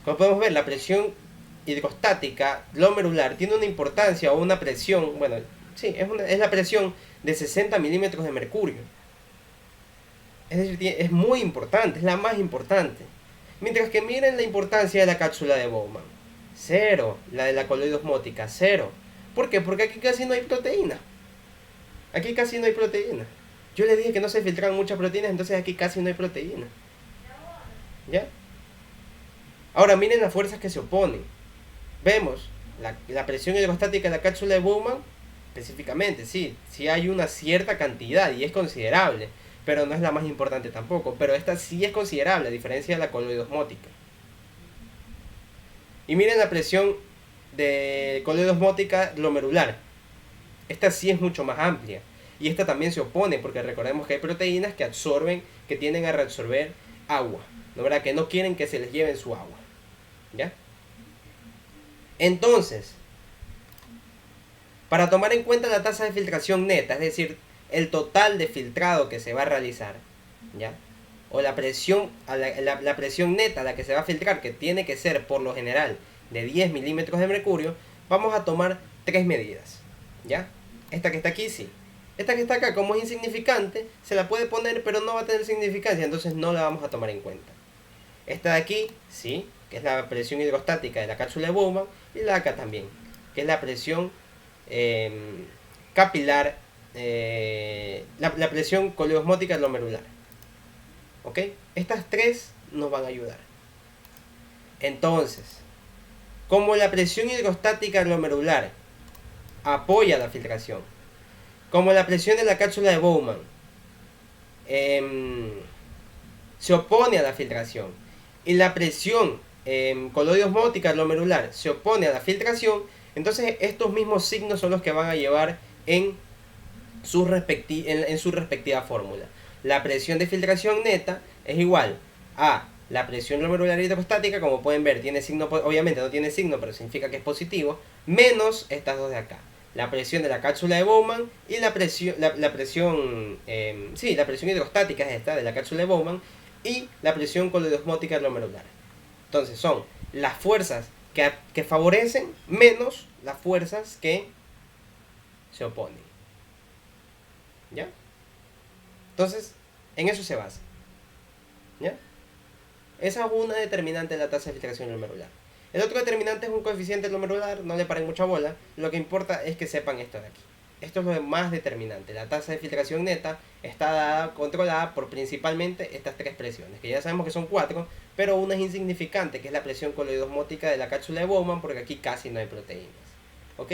Como podemos ver, la presión hidrostática glomerular tiene una importancia o una presión, bueno, sí, es la presión de 60 milímetros de mercurio. Es decir, es muy importante, es la más importante. Mientras que miren la importancia de la cápsula de Bowman. 0. La de la coloidosmótica, 0. ¿Por qué? Porque aquí casi no hay proteína. Aquí casi no hay proteína. Yo les dije que no se filtran muchas proteínas, entonces aquí casi no hay proteína. ¿Ya? Ahora miren las fuerzas que se oponen. Vemos la presión hidrostática de la cápsula de Bowman, específicamente, sí hay una cierta cantidad y es considerable, pero no es la más importante tampoco. Pero esta sí es considerable, a diferencia de la coloidosmótica. Y miren la presión de coloidosmótica glomerular. Esta sí es mucho más amplia. Y esta también se opone, porque recordemos que hay proteínas que absorben, que tienden a reabsorber agua, ¿no verdad? Que no quieren que se les lleven su agua. ¿Ya? Entonces, para tomar en cuenta la tasa de filtración neta, es decir, el total de filtrado que se va a realizar, ¿ya? O la presión neta a la que se va a filtrar, que tiene que ser por lo general de 10 milímetros de mercurio, vamos a tomar tres medidas, ¿ya? Esta que está aquí, sí. Esta que está acá, como es insignificante, se la puede poner, pero no va a tener significancia, entonces no la vamos a tomar en cuenta. Esta de aquí, sí, que es la presión hidrostática de la cápsula de Bowman, y la de acá también, que es la presión capilar, la presión coloidosmótica glomerular. ¿Ok? Estas tres nos van a ayudar. Entonces, como la presión hidrostática glomerular apoya la filtración, como la presión de la cápsula de Bowman se opone a la filtración, y la presión coloidosmótica glomerular se opone a la filtración, entonces estos mismos signos son los que van a llevar en su respectiva fórmula. La presión de filtración neta es igual a la presión glomerular hidrostática, como pueden ver, tiene signo, obviamente no tiene signo, pero significa que es positivo, menos estas dos de acá. La presión de la cápsula de Bowman y la presión hidrostática es esta, de la cápsula de Bowman, y la presión coloidosmótica glomerular. Entonces son las fuerzas que favorecen menos las fuerzas que se oponen. ¿Ya? Entonces, en eso se basa. ¿Ya? Esa es una determinante de la tasa de filtración glomerular. El otro determinante es un coeficiente glomerular, no le paren mucha bola. Lo que importa es que sepan esto de aquí. Esto es lo más determinante. La tasa de filtración neta está controlada por principalmente estas tres presiones, que ya sabemos que son cuatro, pero una es insignificante, que es la presión coloidosmótica de la cápsula de Bowman, porque aquí casi no hay proteínas. ¿Ok?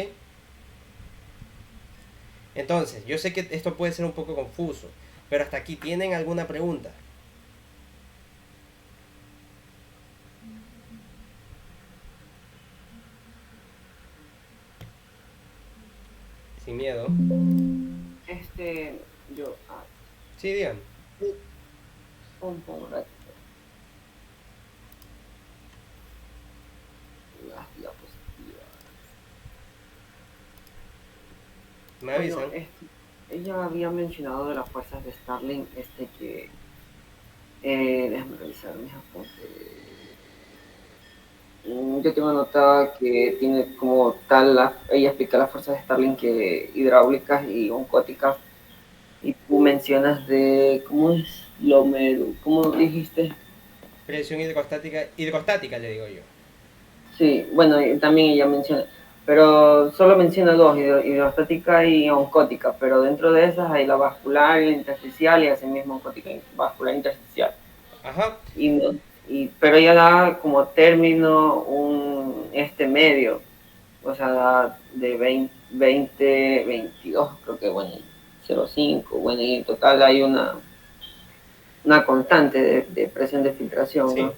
Entonces, yo sé que esto puede ser un poco confuso, pero hasta aquí, ¿tienen alguna pregunta? Sin miedo. Yo, Sí, digan. un poco las diapositivas. Me avisan. Bueno, ella había mencionado de las fuerzas de Starling, déjame revisar mis apuntes. Yo tengo anotada que tiene como tal, ella explica las fuerzas de Starling que hidráulicas y oncóticas, y tú mencionas de, ¿cómo es? ¿Cómo dijiste? Presión hidrostática le digo yo. Sí, bueno, y también ella menciona, pero solo menciona dos, hidrostática y oncótica, pero dentro de esas hay la vascular y la intersticial y asimismo oncótica y vascular intersticial. Ajá. Y, pero ella da como término este medio, o sea, da de 20, 22, creo que bueno, 0,5, bueno, y en total hay una constante de presión de filtración, Sí. ¿no?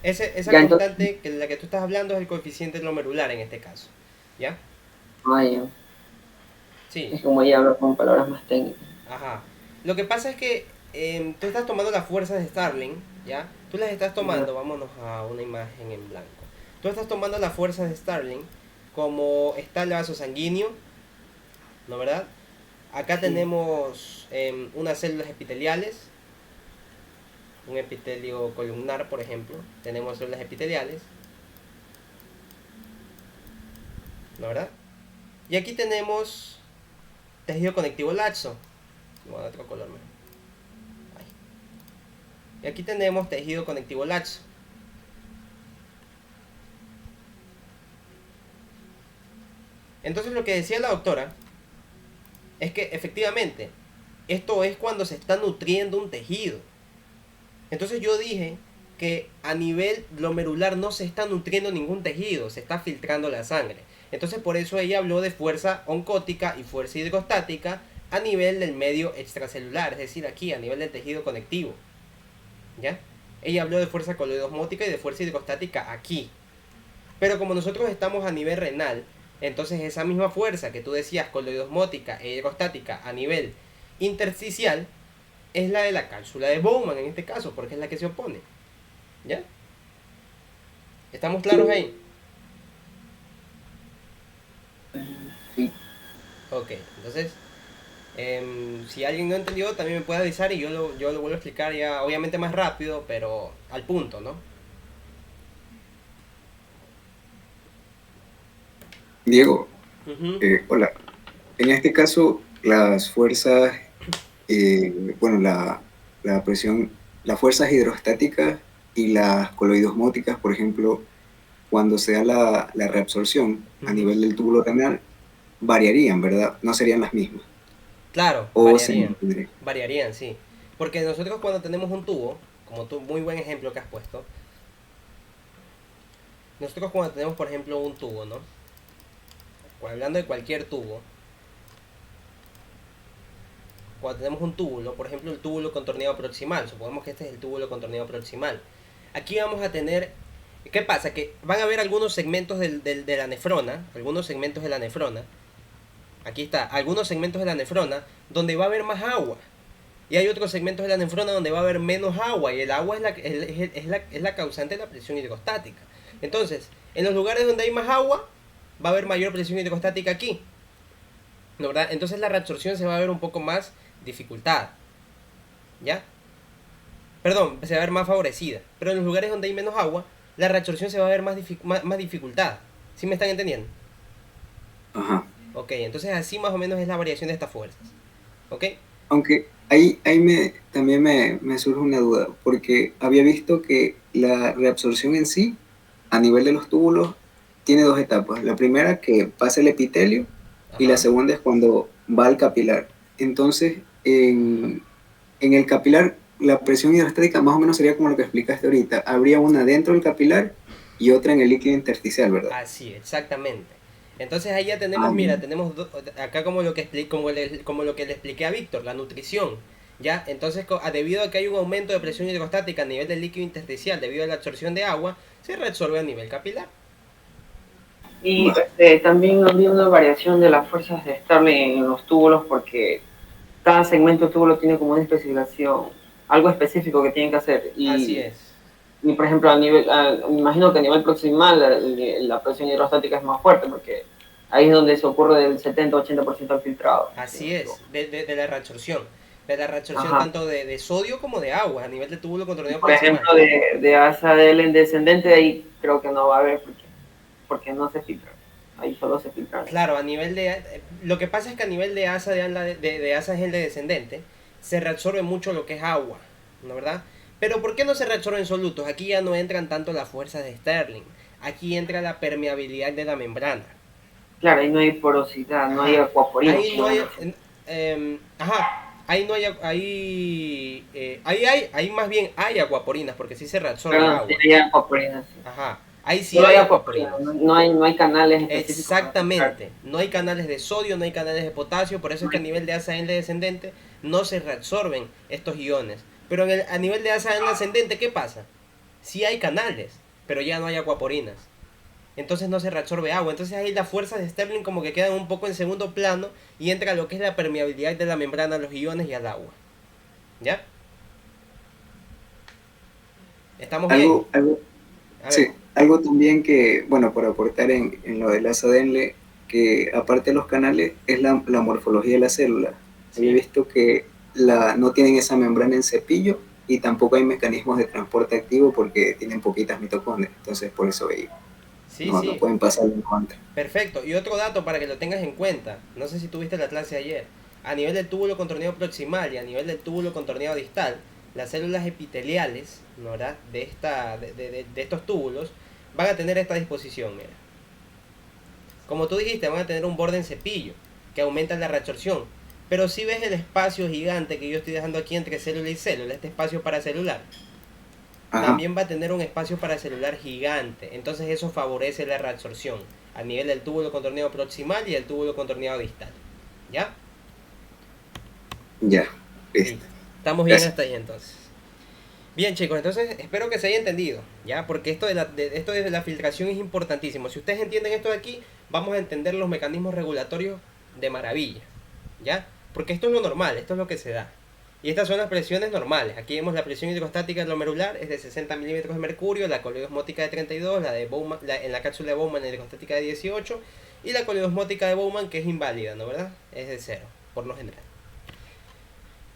Esa Ya entonces, constante que la que tú estás hablando es el coeficiente glomerular en este caso. ¿Ya? ay, Sí. es como ella habla con palabras más técnicas. Ajá. Lo que pasa es que tú estás tomando las fuerzas de Starling, ¿ya? Tú las estás tomando, vámonos a una imagen en blanco. Tú estás tomando las fuerzas de Starling como está el vaso sanguíneo, ¿no verdad? Acá Sí. tenemos unas células epiteliales, un epitelio columnar, por ejemplo. Tenemos células epiteliales, ¿no verdad? Y aquí tenemos tejido conectivo laxo. Voy a dar otro color mejor. Ahí. Y aquí tenemos tejido conectivo laxo. Entonces lo que decía la doctora es que efectivamente esto es cuando se está nutriendo un tejido. Entonces yo dije que a nivel glomerular no se está nutriendo ningún tejido, se está filtrando la sangre. Entonces por eso ella habló de fuerza oncótica y fuerza hidrostática a nivel del medio extracelular, es decir, aquí a nivel del tejido conectivo. ¿Ya? Ella habló de fuerza coloidosmótica y de fuerza hidrostática aquí. Pero como nosotros estamos a nivel renal, entonces esa misma fuerza que tú decías coloidosmótica e hidrostática a nivel intersticial es la de la cápsula de Bowman en este caso, porque es la que se opone. ¿Ya? ¿Estamos claros ahí? Sí. Ok, entonces, si alguien no entendió, también me puede avisar y yo lo vuelvo a explicar ya, obviamente más rápido, pero al punto, ¿no? Diego, Ujú. hola. En este caso, las fuerzas, bueno, la presión, las fuerzas hidrostáticas y las coloidosmóticas, por ejemplo, cuando se da la reabsorción a Ujú. nivel del túbulo renal, variarían, ¿verdad? No serían las mismas. Claro, O se variarían. mantendrían. Variarían, sí. Porque nosotros cuando tenemos un tubo, como tú, muy buen ejemplo que has puesto, nosotros cuando tenemos, por ejemplo, un tubo, ¿no? Hablando de cualquier tubo, cuando tenemos un túbulo, por ejemplo, el túbulo contorneado proximal, supongamos que este es el túbulo contorneado proximal. Aquí vamos a tener, ¿qué pasa? Que van a haber algunos segmentos de la nefrona, algunos segmentos de la nefrona, aquí está, algunos segmentos de la nefrona donde va a haber más agua. Y hay otros segmentos de la nefrona donde va a haber menos agua y el agua es la causante de la presión hidrostática. Entonces, en los lugares donde hay más agua, va a haber mayor presión hidrostática aquí, ¿no, verdad? Entonces la reabsorción se va a ver un poco más dificultada, ¿ya? Perdón, se va a ver más favorecida. Pero en los lugares donde hay menos agua, la reabsorción se va a ver más dificultada. ¿Sí me están entendiendo? Ajá. Ok, entonces así más o menos es la variación de estas fuerzas. ¿Ok? Aunque ahí también me surge una duda, porque había visto que la reabsorción en sí, a nivel de los túbulos, tiene dos etapas. La primera que pasa el epitelio y la Ajá. segunda es cuando va al capilar. Entonces, en el capilar, la presión hidrostática más o menos sería como lo que explicaste ahorita. Habría una dentro del capilar y otra en el líquido intersticial, ¿verdad? Así, exactamente. Entonces ahí ya Ah, tenemos, mira, tenemos acá como lo que como lo que le expliqué a Víctor, la nutrición. ¿Ya? Entonces, debido a que hay un aumento de presión hidrostática a nivel del líquido intersticial debido a la absorción de agua, se reabsorbe a nivel capilar. Y también había una variación de las fuerzas de Starling en los túbulos porque cada segmento de túbulo tiene como una especificación, algo específico que tienen que hacer. Así es. Y por ejemplo, me imagino que a nivel proximal la presión hidrostática es más fuerte porque ahí es donde se ocurre del 70-80% del filtrado. ¿Sí? Así es, de la reabsorción. de la reabsorción Ajá. tanto de sodio como de agua a nivel de túbulo contorneado Por proximal. ejemplo, de asa del en descendente, ahí creo que no va a haber porque no se filtra. Ahí solo se filtra. Claro, a nivel de... Lo que pasa es que a nivel de asa de asa gel de descendente, se reabsorbe mucho lo que es agua, ¿no verdad? Pero ¿por qué no se reabsorben solutos? Aquí ya no entran tanto las fuerzas de Stirling. Aquí entra la permeabilidad de la membrana. Claro, ahí no hay porosidad, no hay Ajá. acuaporina. Ahí no hay... ajá. Ahí no hay... Ahí más bien hay acuaporinas, porque sí se reabsorbe el Perdón, sí agua. hay acuaporinas. Sí. Ajá. Ahí sí Solo hay hay acuaporinas, acuaporinas. no hay canales específicos para filtrar. Exactamente, no hay canales de sodio, no hay canales de potasio, por eso es que a nivel de asa N descendente no se reabsorben estos iones. Pero a nivel de asa N ascendente, ¿qué pasa? Sí hay canales, pero ya no hay acuaporinas. Entonces no se reabsorbe agua. Entonces ahí las fuerzas de Stirling como que quedan un poco en segundo plano y entra lo que es la permeabilidad de la membrana a los iones y al agua. ¿Ya? ¿Estamos bien? Algo, A ver. sí, algo también que, bueno, para aportar en lo del asa Denle, que aparte de los canales, es la morfología de la célula. Sí. He visto que no tienen esa membrana en cepillo y tampoco hay mecanismos de transporte activo porque tienen poquitas mitocondrias. Entonces, por eso Sí, no sí. pueden pasar en contra. Perfecto. Y otro dato para que lo tengas en cuenta. No sé si tuviste la clase ayer. A nivel del túbulo contorneado proximal y a nivel del túbulo contorneado distal, las células epiteliales, ¿no, verdad? De estos túbulos van a tener esta disposición, mira. Como tú dijiste, van a tener un borde en cepillo que aumenta la reabsorción. Pero si ves el espacio gigante que yo estoy dejando aquí entre célula y célula, este espacio paracelular, Ajá. también va a tener un espacio paracelular gigante. Entonces eso favorece la reabsorción a nivel del túbulo contorneado proximal y el túbulo contorneado distal. ¿Ya? Ya, listo. Listo. Estamos bien Gracias. hasta ahí entonces. Bien, chicos, entonces espero que se haya entendido, ¿ya? Porque esto de la filtración es importantísimo. Si ustedes entienden esto de aquí, vamos a entender los mecanismos regulatorios de maravilla, ¿ya? Porque esto es lo normal, esto es lo que se da. Y estas son las presiones normales. Aquí vemos la presión hidrostática glomerular, es de 60 milímetros de mercurio, la coloidosmótica de 32, la de Bowman, en la cápsula de Bowman, la hidrostática de 18, y la coloidosmótica de Bowman, que es inválida, ¿no verdad? Es de 0, por lo general.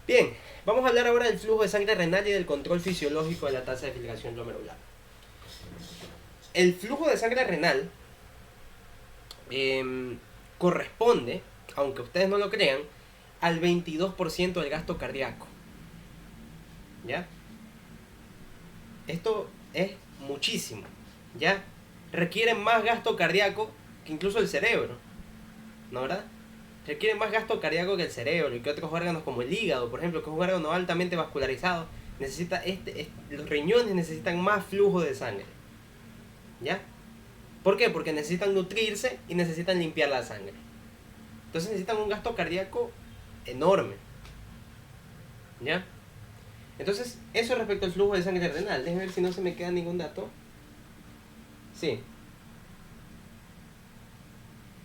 Bien, vamos a hablar ahora del flujo de sangre renal y del control fisiológico de la tasa de filtración glomerular. El flujo de sangre renal corresponde, aunque ustedes no lo crean, al 22% del gasto cardíaco. ¿Ya? Esto es muchísimo. ¿Ya? Requiere más gasto cardíaco que incluso el cerebro. ¿No verdad? Requiere más gasto cardíaco que el cerebro y que otros órganos como el hígado, por ejemplo, que es un órgano altamente vascularizado. Necesita los riñones necesitan más flujo de sangre. ¿Ya? ¿Por qué? Porque necesitan nutrirse y necesitan limpiar la sangre. Entonces necesitan un gasto cardíaco enorme. ¿Ya? Entonces, eso respecto al flujo de sangre renal. Déjenme ver si no se me queda ningún dato. Sí.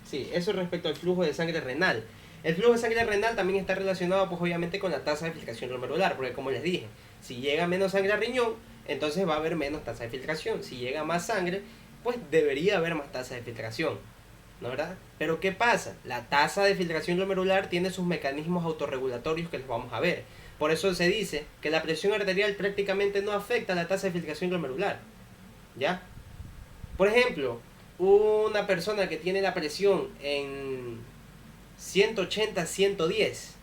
Sí, eso respecto al flujo de sangre renal. El flujo de sangre renal también está relacionado, pues obviamente, con la tasa de filtración glomerular, porque como les dije, si llega menos sangre al riñón, entonces va a haber menos tasa de filtración. Si llega más sangre, pues debería haber más tasa de filtración, ¿no verdad? Pero ¿qué pasa? La tasa de filtración glomerular tiene sus mecanismos autorregulatorios que los vamos a ver. Por eso se dice que la presión arterial prácticamente no afecta a la tasa de filtración glomerular, ¿ya? Por ejemplo, una persona que tiene la presión en 180, 110,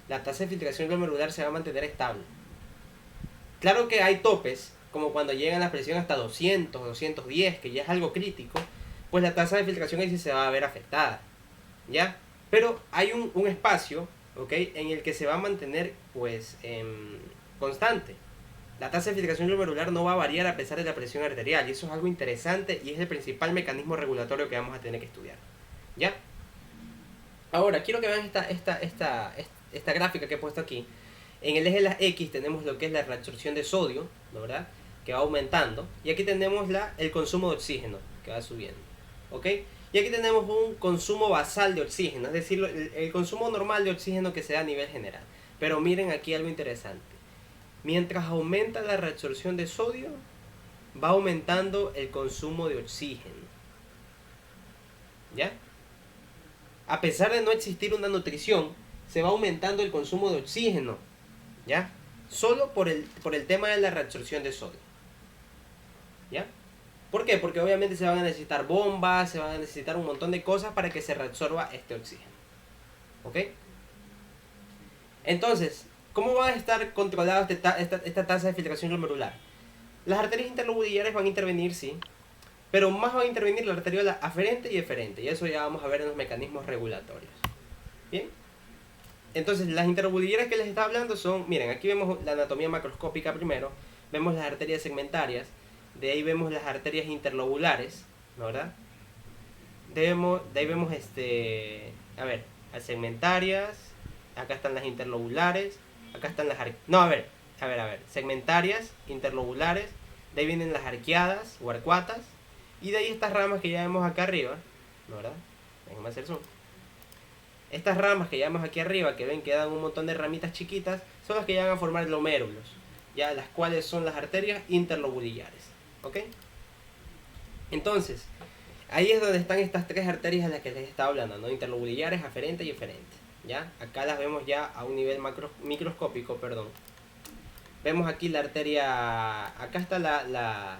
la tasa de filtración glomerular se va a mantener estable. Claro que hay topes, como cuando llegan la presión hasta 200, 210, que ya es algo crítico, pues la tasa de filtración ahí sí se va a ver afectada, ¿ya? Pero hay un espacio, ¿ok?, en el que se va a mantener, pues, constante. La tasa de filtración glomerular no va a variar a pesar de la presión arterial, y eso es algo interesante y es el principal mecanismo regulatorio que vamos a tener que estudiar, ¿ya? Ahora, quiero que vean esta gráfica que he puesto aquí. En el eje de las X tenemos lo que es la reabsorción de sodio, ¿no verdad?, que va aumentando, y aquí tenemos el consumo de oxígeno, que va subiendo, ¿ok? Y aquí tenemos un consumo basal de oxígeno, es decir, el consumo normal de oxígeno que se da a nivel general. Pero miren aquí algo interesante. Mientras aumenta la reabsorción de sodio, va aumentando el consumo de oxígeno. ¿Ya? A pesar de no existir una nutrición, se va aumentando el consumo de oxígeno, ¿ya? Solo por el tema de la reabsorción de sodio, ¿ya? ¿Por qué? Porque obviamente se van a necesitar bombas, se van a necesitar un montón de cosas para que se reabsorba este oxígeno, ¿ok? Entonces, ¿cómo va a estar controlada esta tasa de filtración glomerular? Las arterias interlobuliares van a intervenir, sí, pero más va a intervenir la arteriola aferente y eferente, y eso ya vamos a ver en los mecanismos regulatorios. Bien, entonces las interlobuliares que les estaba hablando son, miren, aquí vemos la anatomía macroscópica primero, vemos las arterias segmentarias, de ahí vemos las arterias interlobulares, ¿no, verdad? De ahí vemos a ver, las segmentarias, acá están las interlobulares, acá están las segmentarias, interlobulares, de ahí vienen las arqueadas o arcuatas, y de ahí estas ramas que ya vemos acá arriba, ¿no, verdad? Déjenme hacer zoom. Estas ramas que ya vemos aquí arriba, que ven que dan un montón de ramitas chiquitas, son las que ya van a formar glomérulos, ya las cuales son las arterias interlobuliares, ¿ok? Entonces, ahí es donde están estas tres arterias de las que les estaba hablando, ¿no? Interlobuliares, aferente y eferente, ¿ya? Acá las vemos ya a un nivel microscópico, perdón. Vemos aquí la arteria, acá está la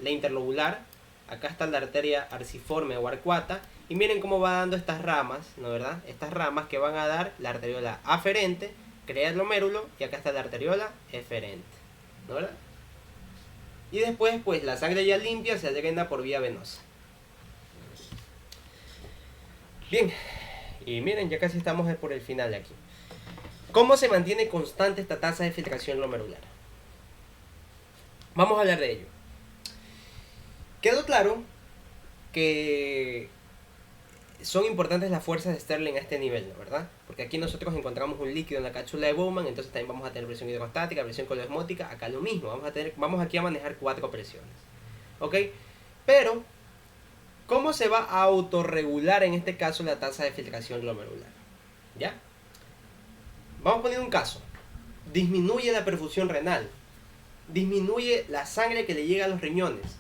interlobular, acá está la arteria arciforme o arcuata, y miren cómo va dando estas ramas, ¿no, verdad? Estas ramas que van a dar la arteriola aferente, crea el glomérulo, y acá está la arteriola eferente, ¿no, verdad? Y después, pues, la sangre ya limpia se drena por vía venosa. Bien, y miren, ya casi estamos por el final de aquí. ¿Cómo se mantiene constante esta tasa de filtración glomerular? Vamos a hablar de ello. Quedó claro que son importantes las fuerzas de Stirling a este nivel, ¿no, verdad? Porque aquí nosotros encontramos un líquido en la cápsula de Bowman, entonces también vamos a tener presión hidrostática, presión coloosmótica, acá lo mismo, vamos aquí a manejar 4 presiones, ¿ok? Pero, ¿cómo se va a autorregular en este caso la tasa de filtración glomerular? ¿Ya? Vamos poniendo un caso. Disminuye la perfusión renal, disminuye la sangre que le llega a los riñones.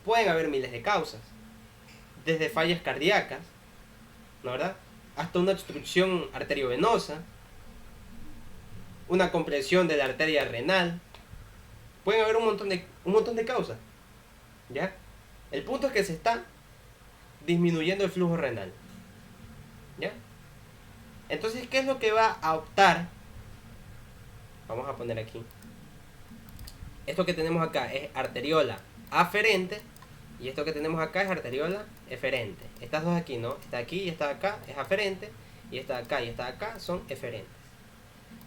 Pueden haber miles de causas, desde fallas cardíacas, ¿no, verdad? Hasta una obstrucción arteriovenosa, una compresión de la arteria renal. Pueden haber un montón de causas, ¿ya? El punto es que se está disminuyendo el flujo renal, ¿ya? Entonces, ¿qué es lo que va a optar? Vamos a poner aquí. Esto que tenemos acá es arteriola aferente, y esto que tenemos acá es arteriola eferente. Estas dos aquí, ¿no? Esta aquí y esta de acá es aferente, y esta de acá y esta de acá son eferentes.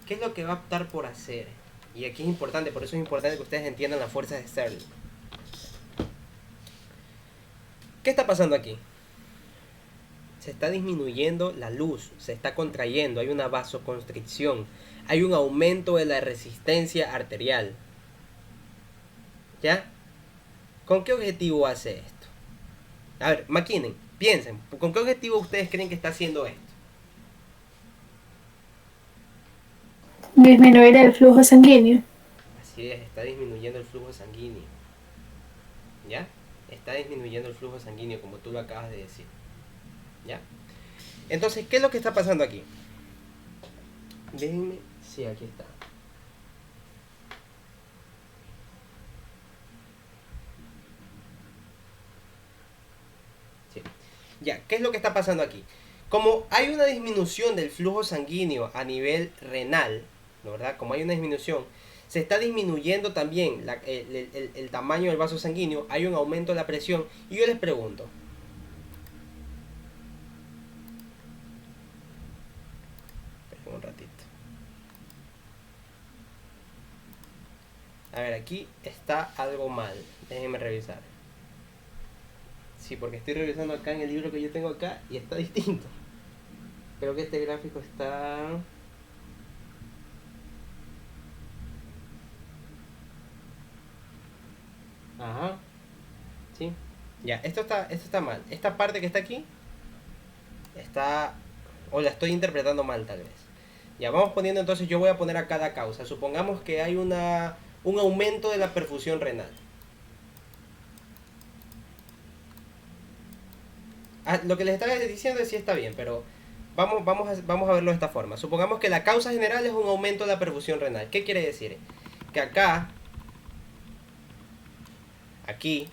¿Qué es lo que va a optar por hacer? Y aquí es importante, por eso es importante que ustedes entiendan las fuerzas de Stirling. ¿Qué está pasando aquí? Se está disminuyendo la luz, se está contrayendo, hay una vasoconstricción, hay un aumento de la resistencia arterial. ¿Ya? ¿Con qué objetivo hace esto? A ver, maquinen, piensen, ¿con qué objetivo ustedes creen que está haciendo esto? Disminuir el flujo sanguíneo. Así es, está disminuyendo el flujo sanguíneo. ¿Ya? Está disminuyendo el flujo sanguíneo, como tú lo acabas de decir. ¿Ya? Entonces, ¿qué es lo que está pasando aquí? Déjenme... Sí, aquí está. Sí. Ya, ¿qué es lo que está pasando aquí? Como hay una disminución del flujo sanguíneo a nivel renal, ¿no, verdad? Como hay una disminución, se está disminuyendo también el tamaño del vaso sanguíneo, hay un aumento de la presión, y yo les pregunto, un ratito. A ver, aquí está algo mal. Déjenme revisar. Sí, porque estoy revisando acá en el libro que yo tengo acá y está distinto. Creo que este gráfico está... Ajá. Sí. Ya, esto está mal. Esta parte que está aquí está... o la estoy interpretando mal tal vez. Ya, vamos poniendo entonces, yo voy a poner a cada causa. Supongamos que hay un aumento de la perfusión renal. Lo que les estaba diciendo es sí está bien, pero vamos a verlo de esta forma. Supongamos que la causa general es un aumento de la perfusión renal. ¿Qué quiere decir? Que aquí,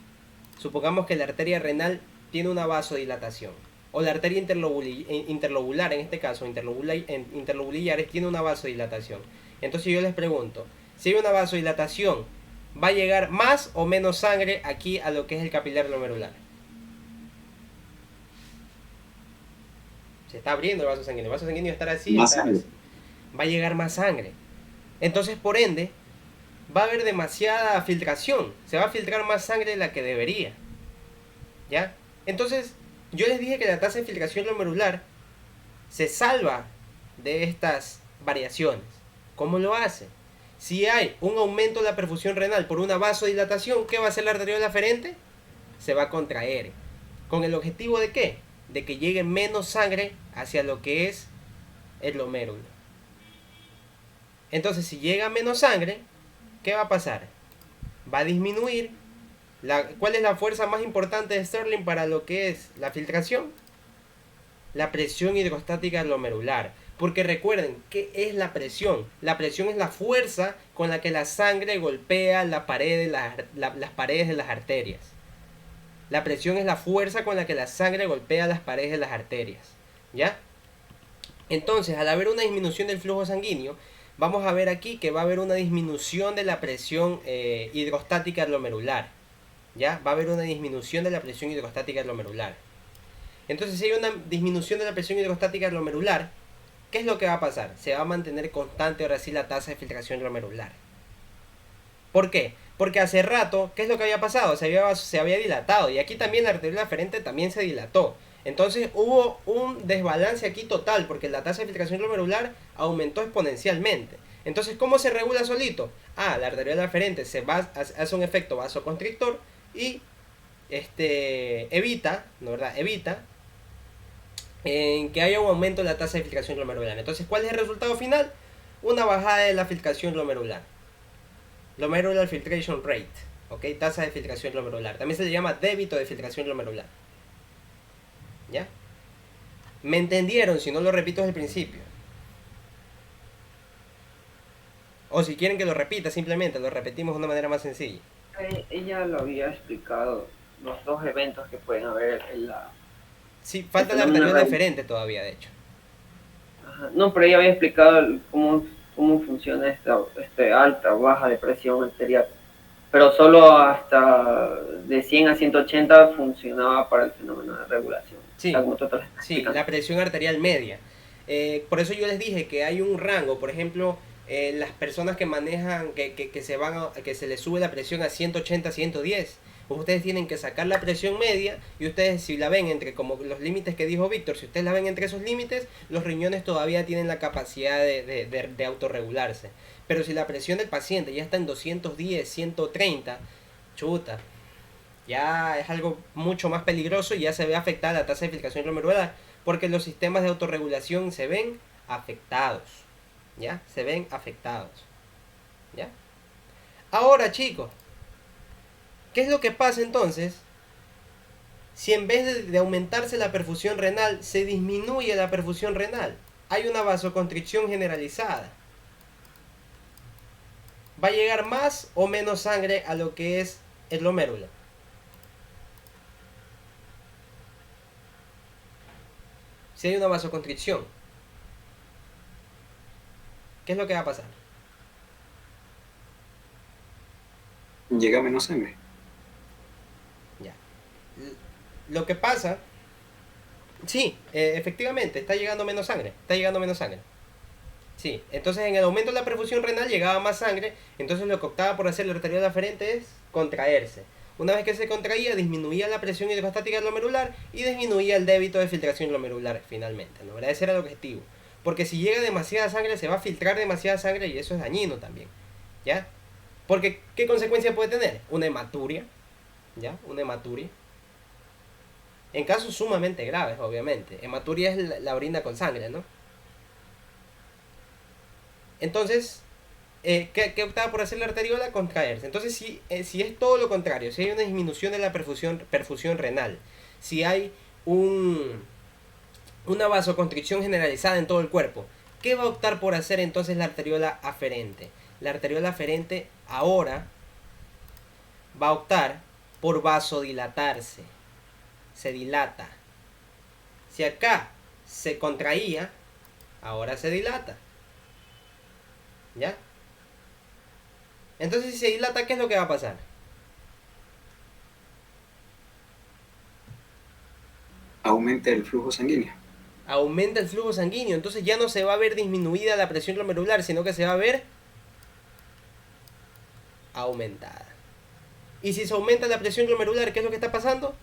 supongamos que la arteria renal tiene una vasodilatación. O la arteria interlobular, en este caso, interlobulares, tiene una vasodilatación. Entonces yo les pregunto, si hay una vasodilatación, ¿va a llegar más o menos sangre aquí a lo que es el capilar glomerular? Se está abriendo el vaso sanguíneo. El vaso sanguíneo estará así. Más sangre. Así. Va a llegar más sangre. Entonces, por ende, va a haber demasiada filtración. Se va a filtrar más sangre de la que debería. ¿Ya? Entonces, yo les dije que la tasa de filtración glomerular se salva de estas variaciones. ¿Cómo lo hace? Si hay un aumento de la perfusión renal por una vasodilatación, ¿qué va a hacer la arteriola aferente? Se va a contraer. ¿Con el objetivo de qué? De que llegue menos sangre hacia lo que es el glomérulo. Entonces, si llega menos sangre, ¿qué va a pasar? Va a disminuir. ¿Cuál es la fuerza más importante de Sterling para lo que es la filtración? La presión hidrostática glomerular. Porque recuerden, ¿qué es la presión? La presión es la fuerza con la que la sangre golpea las paredes de las arterias. La presión es la fuerza con la que la sangre golpea las paredes de las arterias. ¿Ya? Entonces, al haber una disminución del flujo sanguíneo, vamos a ver aquí que va a haber una disminución de la presión hidrostática glomerular. ¿Ya? Va a haber una disminución de la presión hidrostática glomerular. Entonces, si hay una disminución de la presión hidrostática glomerular, ¿qué es lo que va a pasar? Se va a mantener constante ahora sí la tasa de filtración glomerular. ¿Por qué? Porque hace rato, ¿qué es lo que había pasado? Se había dilatado. Y aquí también la arteriola aferente también se dilató. Entonces hubo un desbalance aquí total, porque la tasa de filtración glomerular aumentó exponencialmente. Entonces, ¿cómo se regula solito? La arteriola aferente hace un efecto vasoconstrictor y evita, ¿no verdad? Evita que haya un aumento de la tasa de filtración glomerular. Entonces, ¿cuál es el resultado final? Una bajada de la filtración glomerular. Glomerular filtration rate, ¿ok? Tasa de filtración glomerular. También se le llama débito de filtración glomerular. ¿Ya? ¿Me entendieron? Si no, lo repito desde el principio. O si quieren que lo repita, simplemente lo repetimos de una manera más sencilla. Ella lo había explicado, los dos eventos que pueden haber en la... Sí, falta la arteriola aferente todavía, de hecho. Ajá. No, pero ella había explicado cómo funciona esta alta o baja de presión arterial. Pero solo hasta de 100 a 180 funcionaba para el fenómeno de regulación. Sí, sí, la presión arterial media. Por eso yo les dije que hay un rango, por ejemplo, las personas que manejan, que se les sube la presión a 180, 110, ustedes tienen que sacar la presión media y ustedes si la ven entre como los límites que dijo Víctor, si ustedes la ven entre esos límites, los riñones todavía tienen la capacidad de autorregularse. Pero si la presión del paciente ya está en 210, 130, chuta, ya es algo mucho más peligroso y ya se ve afectada la tasa de filtración glomerular, porque los sistemas de autorregulación se ven afectados, ¿ya? Se ven afectados, ¿ya? Ahora, chicos, ¿qué es lo que pasa entonces si en vez de aumentarse la perfusión renal, se disminuye la perfusión renal? Hay una vasoconstricción generalizada. ¿Va a llegar más o menos sangre a lo que es el glomérulo? Si hay una vasoconstricción, ¿qué es lo que va a pasar? Llega menos sangre. Ya. Lo que pasa, sí, efectivamente, está llegando menos sangre. Sí, entonces en el aumento de la perfusión renal llegaba más sangre, entonces lo que optaba por hacer la arteriola aferente es contraerse. Una vez que se contraía, disminuía la presión hidrostática glomerular y disminuía el débito de filtración glomerular finalmente, ¿no? Ese era el objetivo. Porque si llega demasiada sangre, se va a filtrar demasiada sangre y eso es dañino también, ¿ya? Porque, ¿qué consecuencia puede tener? Una hematuria, ¿ya? Una hematuria. En casos sumamente graves, obviamente. Hematuria es la orina con sangre, ¿no? Entonces, ¿qué optaba por hacer la arteriola? Contraerse. Entonces, si es todo lo contrario, si hay una disminución de la perfusión renal, si hay una vasoconstricción generalizada en todo el cuerpo. ¿Qué va a optar por hacer entonces la arteriola aferente? La arteriola aferente ahora va a optar por vasodilatarse. Se dilata. Si acá se contraía, ahora se dilata. ¿Ya? Entonces si se dilata, ¿qué es lo que va a pasar? Aumenta el flujo sanguíneo. Aumenta el flujo sanguíneo. Entonces ya no se va a ver disminuida la presión glomerular, sino que se va a ver aumentada. Y si se aumenta la presión glomerular, ¿qué es lo que está pasando?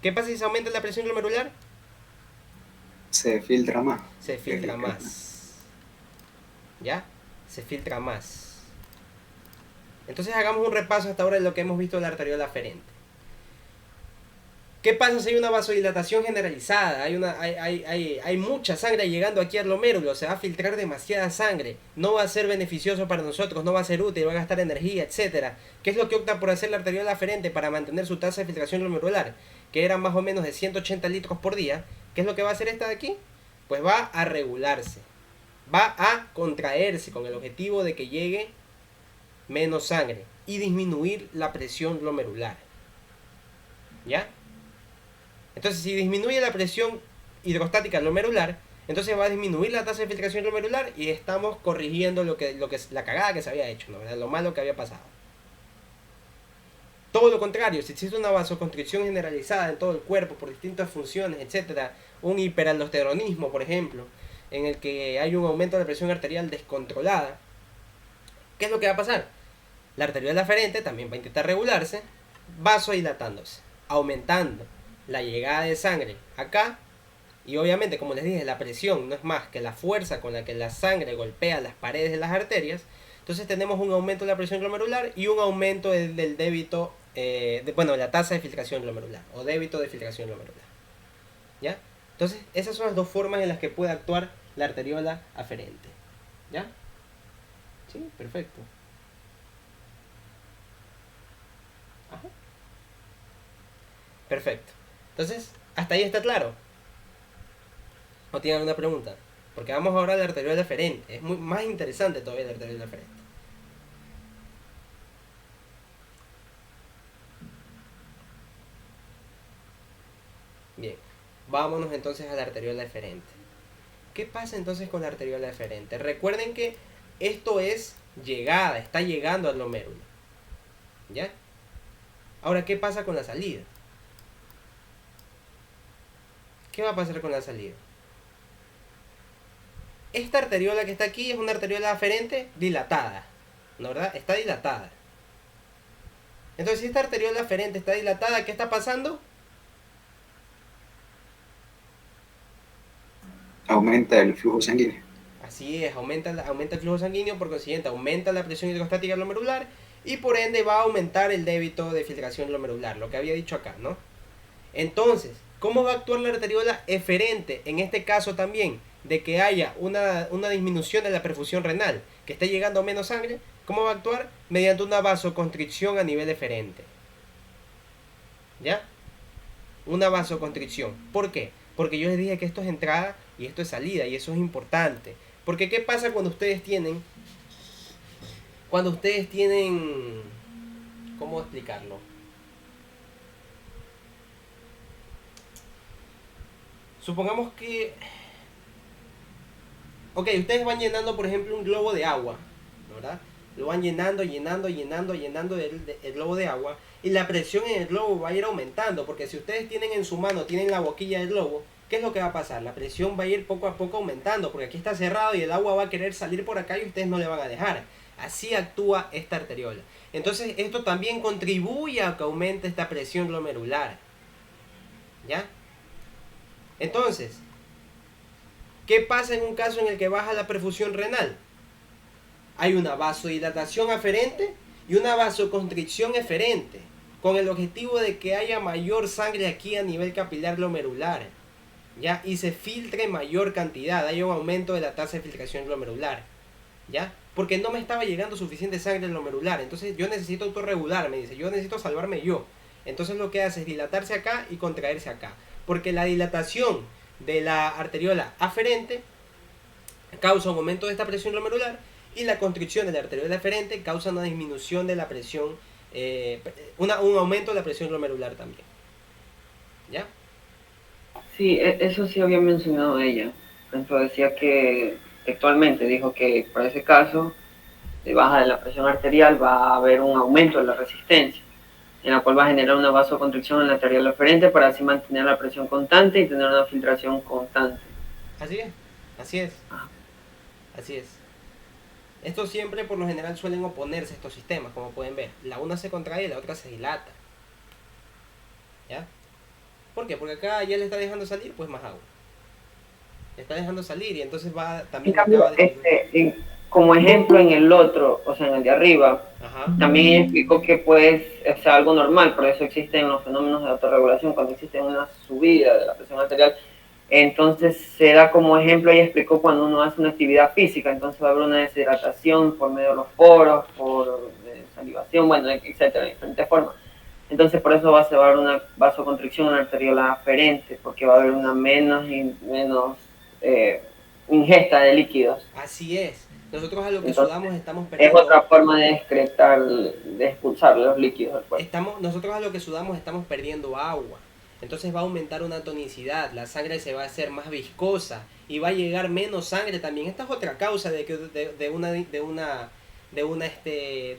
¿Qué pasa si se aumenta la presión glomerular? Se filtra más. Se filtra más. ¿Ya? Se filtra más. Entonces hagamos un repaso hasta ahora de lo que hemos visto de la arteriola aferente. ¿Qué pasa si hay una vasodilatación generalizada? Hay mucha sangre llegando aquí al glomérulo, se va a filtrar demasiada sangre, no va a ser beneficioso para nosotros, no va a ser útil, va a gastar energía, etcétera. ¿Qué es lo que opta por hacer la arteriola aferente para mantener su tasa de filtración glomerular? Que era más o menos de 180 litros por día. ¿Qué es lo que va a hacer esta de aquí? Pues va a regularse, va a contraerse con el objetivo de que llegue menos sangre y disminuir la presión glomerular. ¿Ya? Entonces, si disminuye la presión hidrostática glomerular, entonces va a disminuir la tasa de filtración glomerular y estamos corrigiendo la cagada que se había hecho, ¿no? Lo malo que había pasado. Todo lo contrario, si existe una vasoconstricción generalizada en todo el cuerpo por distintas funciones, etcétera, un hiperaldosteronismo, por ejemplo, en el que hay un aumento de la presión arterial descontrolada, ¿qué es lo que va a pasar? La arteriola aferente también va a intentar regularse, vasodilatándose, aumentando la llegada de sangre acá, y obviamente, como les dije, la presión no es más que la fuerza con la que la sangre golpea las paredes de las arterias. Entonces tenemos un aumento de la presión glomerular y un aumento del débito, de la tasa de filtración glomerular o débito de filtración glomerular. ¿Ya? Entonces esas son las dos formas en las que puede actuar la arteriola aferente. ¿Ya? Sí, perfecto. Ajá. Perfecto. Entonces, hasta ahí está claro. ¿O tienen alguna pregunta? Porque vamos ahora a la arteriola aferente. Es más interesante todavía la arteriola aferente. Bien, vámonos entonces a la arteriola eferente. ¿Qué pasa entonces con la arteriola eferente? Recuerden que esto es llegada, está llegando al glomérulo. ¿Ya? Ahora, ¿qué pasa con la salida? ¿Qué va a pasar con la salida? Esta arteriola que está aquí es una arteriola aferente dilatada, ¿no, verdad? Está dilatada. Entonces, si esta arteriola aferente está dilatada, ¿qué está pasando? Aumenta el flujo sanguíneo. Así es, aumenta el flujo sanguíneo, por consiguiente aumenta la presión hidrostática glomerular y por ende va a aumentar el débito de filtración glomerular, lo que había dicho acá, ¿no? Entonces, ¿cómo va a actuar la arteriola eferente en este caso también? De que haya una disminución de la perfusión renal, que esté llegando menos sangre. ¿Cómo va a actuar? Mediante una vasoconstricción a nivel eferente. ¿Ya? Una vasoconstricción. ¿Por qué? Porque yo les dije que esto es entrada y esto es salida, y eso es importante. Porque ¿qué pasa cuando ustedes tienen... ¿Cómo explicarlo? Supongamos que... Ok, ustedes van llenando, por ejemplo, un globo de agua, ¿verdad? Lo van llenando el globo de agua, y la presión en el globo va a ir aumentando, porque si ustedes tienen en su mano, tienen la boquilla del globo, ¿qué es lo que va a pasar? La presión va a ir poco a poco aumentando, porque aquí está cerrado y el agua va a querer salir por acá y ustedes no le van a dejar. Así actúa esta arteriola. Entonces esto también contribuye a que aumente esta presión glomerular. ¿Ya? Entonces, ¿qué pasa en un caso en el que baja la perfusión renal? Hay una vasodilatación aferente y una vasoconstricción eferente, con el objetivo de que haya mayor sangre aquí a nivel capilar glomerular, ¿ya? Y se filtre mayor cantidad, hay un aumento de la tasa de filtración glomerular, ¿ya? Porque no me estaba llegando suficiente sangre glomerular, entonces yo necesito autorregularme, dice, yo necesito salvarme yo. Entonces lo que hace es dilatarse acá y contraerse acá, porque la dilatación de la arteriola aferente causa un aumento de esta presión glomerular, y la constricción de la arteriola aferente causa una disminución de la presión, un aumento de la presión glomerular también. ¿Ya? Sí, eso sí había mencionado ella. Por ejemplo, decía que textualmente dijo que para ese caso de baja de la presión arterial va a haber un aumento de la resistencia, en la cual va a generar una vasoconstricción en la arteriola aferente para así mantener la presión constante y tener una filtración constante. Así es, así es, así es. Estos siempre por lo general suelen oponerse a estos sistemas, como pueden ver. La una se contrae y la otra se dilata. ¿Ya? ¿Por qué? Porque acá ya le está dejando salir pues más agua. Le está dejando salir y entonces va En también cambio, acaba de... como ejemplo en el otro, o sea, en el de arriba, Ajá. también ella explicó que pues es algo normal, por eso existen los fenómenos de autorregulación, cuando existe una subida de la presión arterial. Entonces se da como ejemplo, ella explicó cuando uno hace una actividad física, entonces va a haber una deshidratación por medio de los poros, por salivación, bueno, etcétera, de diferentes formas. Entonces por eso se va a haber una vasoconstricción en la arteriola aferente, porque va a haber una menos ingesta de líquidos. Así es. Nosotros a lo que Entonces, sudamos estamos es perdiendo... otra forma de excretar, de expulsar los líquidos del cuerpo. Nosotros a lo que sudamos estamos perdiendo agua. Entonces va a aumentar una tonicidad, la sangre se va a hacer más viscosa y va a llegar menos sangre también. Esta es otra causa de una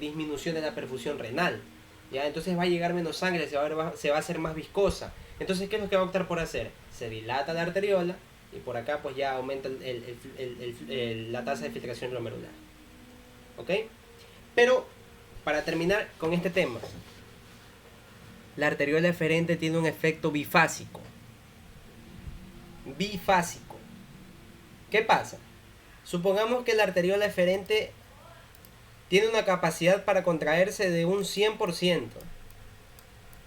disminución de la perfusión renal. ¿Ya? Entonces va a llegar menos sangre, se va a hacer más viscosa. Entonces, ¿qué es lo que va a optar por hacer? Se dilata la arteriola y por acá pues ya aumenta la tasa de filtración glomerular. ¿Ok? Pero, para terminar con este tema, la arteriola eferente tiene un efecto bifásico. Bifásico. ¿Qué pasa? Supongamos que la arteriola eferente tiene una capacidad para contraerse de un 100%.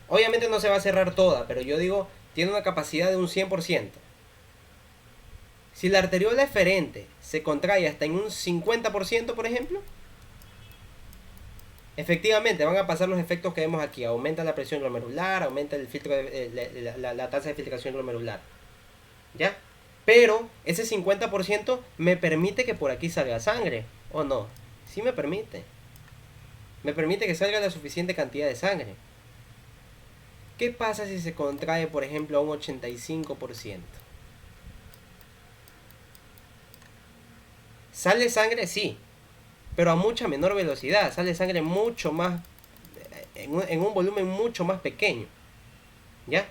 Obviamente no se va a cerrar toda, pero yo digo, tiene una capacidad de un 100%. Si la arteriola eferente se contrae hasta en un 50%, por ejemplo, efectivamente van a pasar los efectos que vemos aquí. Aumenta la presión glomerular, aumenta el filtro la tasa de filtración glomerular. ¿Ya? Pero ese 50% me permite que por aquí salga sangre, ¿o no? Sí me permite. Me permite que salga la suficiente cantidad de sangre. ¿Qué pasa si se contrae, por ejemplo, a un 85%? ¿Sale sangre? Sí, pero a mucha menor velocidad. Sale sangre mucho más, en un volumen mucho más pequeño. ¿Ya?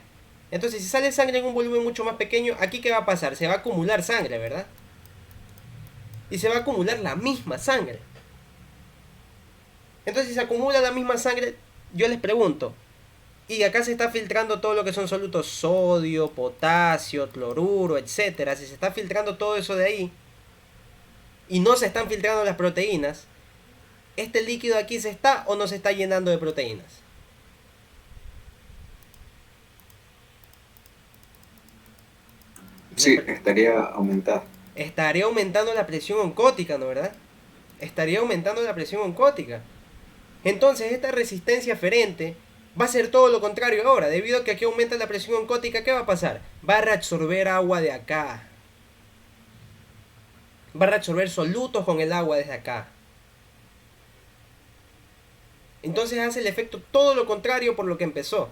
Entonces, si sale sangre en un volumen mucho más pequeño, ¿aquí qué va a pasar? Se va a acumular sangre, ¿verdad? Y se va a acumular la misma sangre. Entonces, si se acumula la misma sangre, yo les pregunto, y acá se está filtrando todo lo que son solutos sodio, potasio, cloruro, etcétera. Si se está filtrando todo eso de ahí y no se están filtrando las proteínas, ¿este líquido aquí se está o no se está llenando de proteínas? Sí, estaría aumentada. Estaría aumentando la presión oncótica, ¿no, verdad? Estaría aumentando la presión oncótica. Entonces, esta resistencia aferente va a ser todo lo contrario ahora. Debido a que aquí aumenta la presión oncótica, ¿qué va a pasar? Va a reabsorber agua de acá. Va a reabsorber solutos con el agua desde acá. Entonces hace el efecto todo lo contrario por lo que empezó.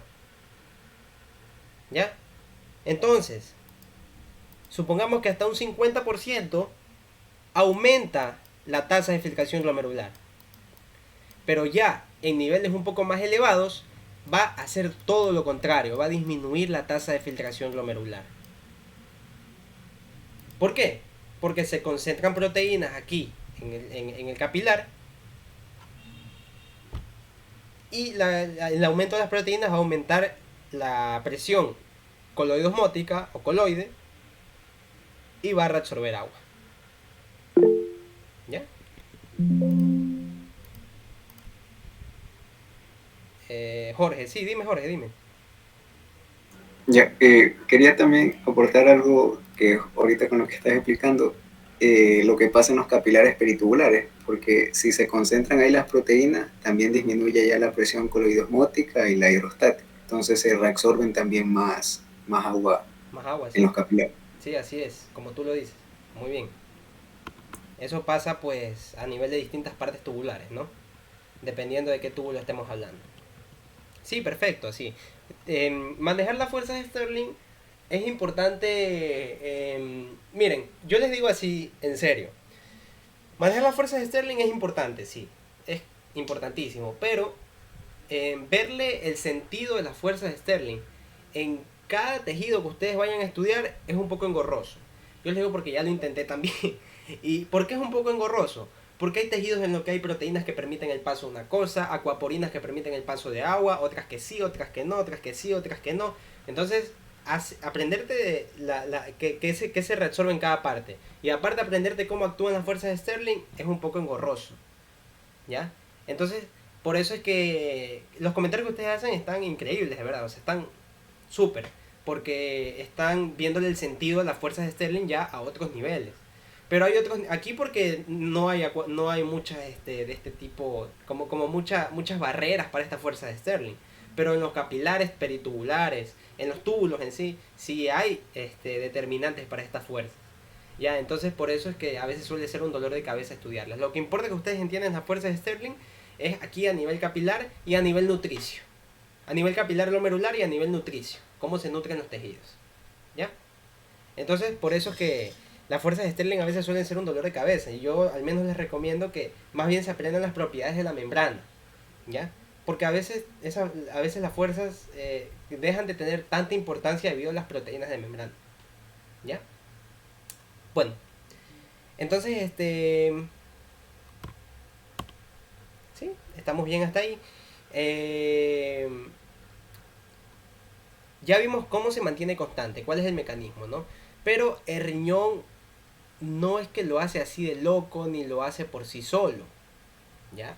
¿Ya? Entonces, supongamos que hasta un 50% aumenta la tasa de filtración glomerular. Pero ya en niveles un poco más elevados va a hacer todo lo contrario, va a disminuir la tasa de filtración glomerular. ¿Por qué? Porque se concentran proteínas aquí en el capilar y el aumento de las proteínas va a aumentar la presión coloidosmótica o coloide y va a reabsorber agua. ¿Ya? Jorge, sí, dime Jorge, dime. Ya, quería también aportar algo que ahorita con lo que estás explicando, lo que pasa en los capilares peritubulares, porque si se concentran ahí las proteínas, también disminuye ya la presión coloidosmótica y la hidrostática, entonces se reabsorben también más agua Más agua, sí. en los capilares. Sí, así es, como tú lo dices. Muy bien. Eso pasa pues a nivel de distintas partes tubulares, ¿no? Dependiendo de qué túbulo estemos hablando. Sí, perfecto, sí. Manejar las fuerzas de Stirling es importante. Miren, yo les digo así, en serio. Manejar las fuerzas de Stirling es importante, sí. Es importantísimo. Pero verle el sentido de las fuerzas de Stirling en cada tejido que ustedes vayan a estudiar es un poco engorroso. Yo les digo porque ya lo intenté también. ¿Y por qué es un poco engorroso? Porque hay tejidos en los que hay proteínas que permiten el paso de una cosa, acuaporinas que permiten el paso de agua, otras que sí, otras que no, otras que sí, otras que no. Entonces, aprenderte de que se reabsorbe en cada parte. Y aparte aprenderte cómo actúan las fuerzas de Stirling es un poco engorroso. ¿Ya? Entonces, por eso es que los comentarios que ustedes hacen están increíbles, de verdad. O sea, están súper. Porque están viéndole el sentido a las fuerzas de Stirling ya a otros niveles. Pero hay otros aquí porque no hay muchas de este tipo, como muchas barreras para esta fuerza de Stirling. Pero en los capilares peritubulares, en los túbulos en sí, sí hay determinantes para esta fuerza. Ya, entonces por eso es que a veces suele ser un dolor de cabeza estudiarlas. Lo que importa que ustedes entiendan las fuerzas de Stirling es aquí a nivel capilar y a nivel nutricio. A nivel capilar glomerular y a nivel nutricio. Cómo se nutren los tejidos. ¿Ya? Entonces por eso es que las fuerzas de Stirling a veces suelen ser un dolor de cabeza. Y yo al menos les recomiendo que más bien se aprendan las propiedades de la membrana. ¿Ya? Porque a veces las fuerzas dejan de tener tanta importancia debido a las proteínas de membrana. ¿Ya? Bueno, entonces sí, estamos bien hasta ahí. Ya vimos cómo se mantiene constante, cuál es el mecanismo, ¿no? Pero el riñón no es que lo hace así de loco ni lo hace por sí solo, ¿ya?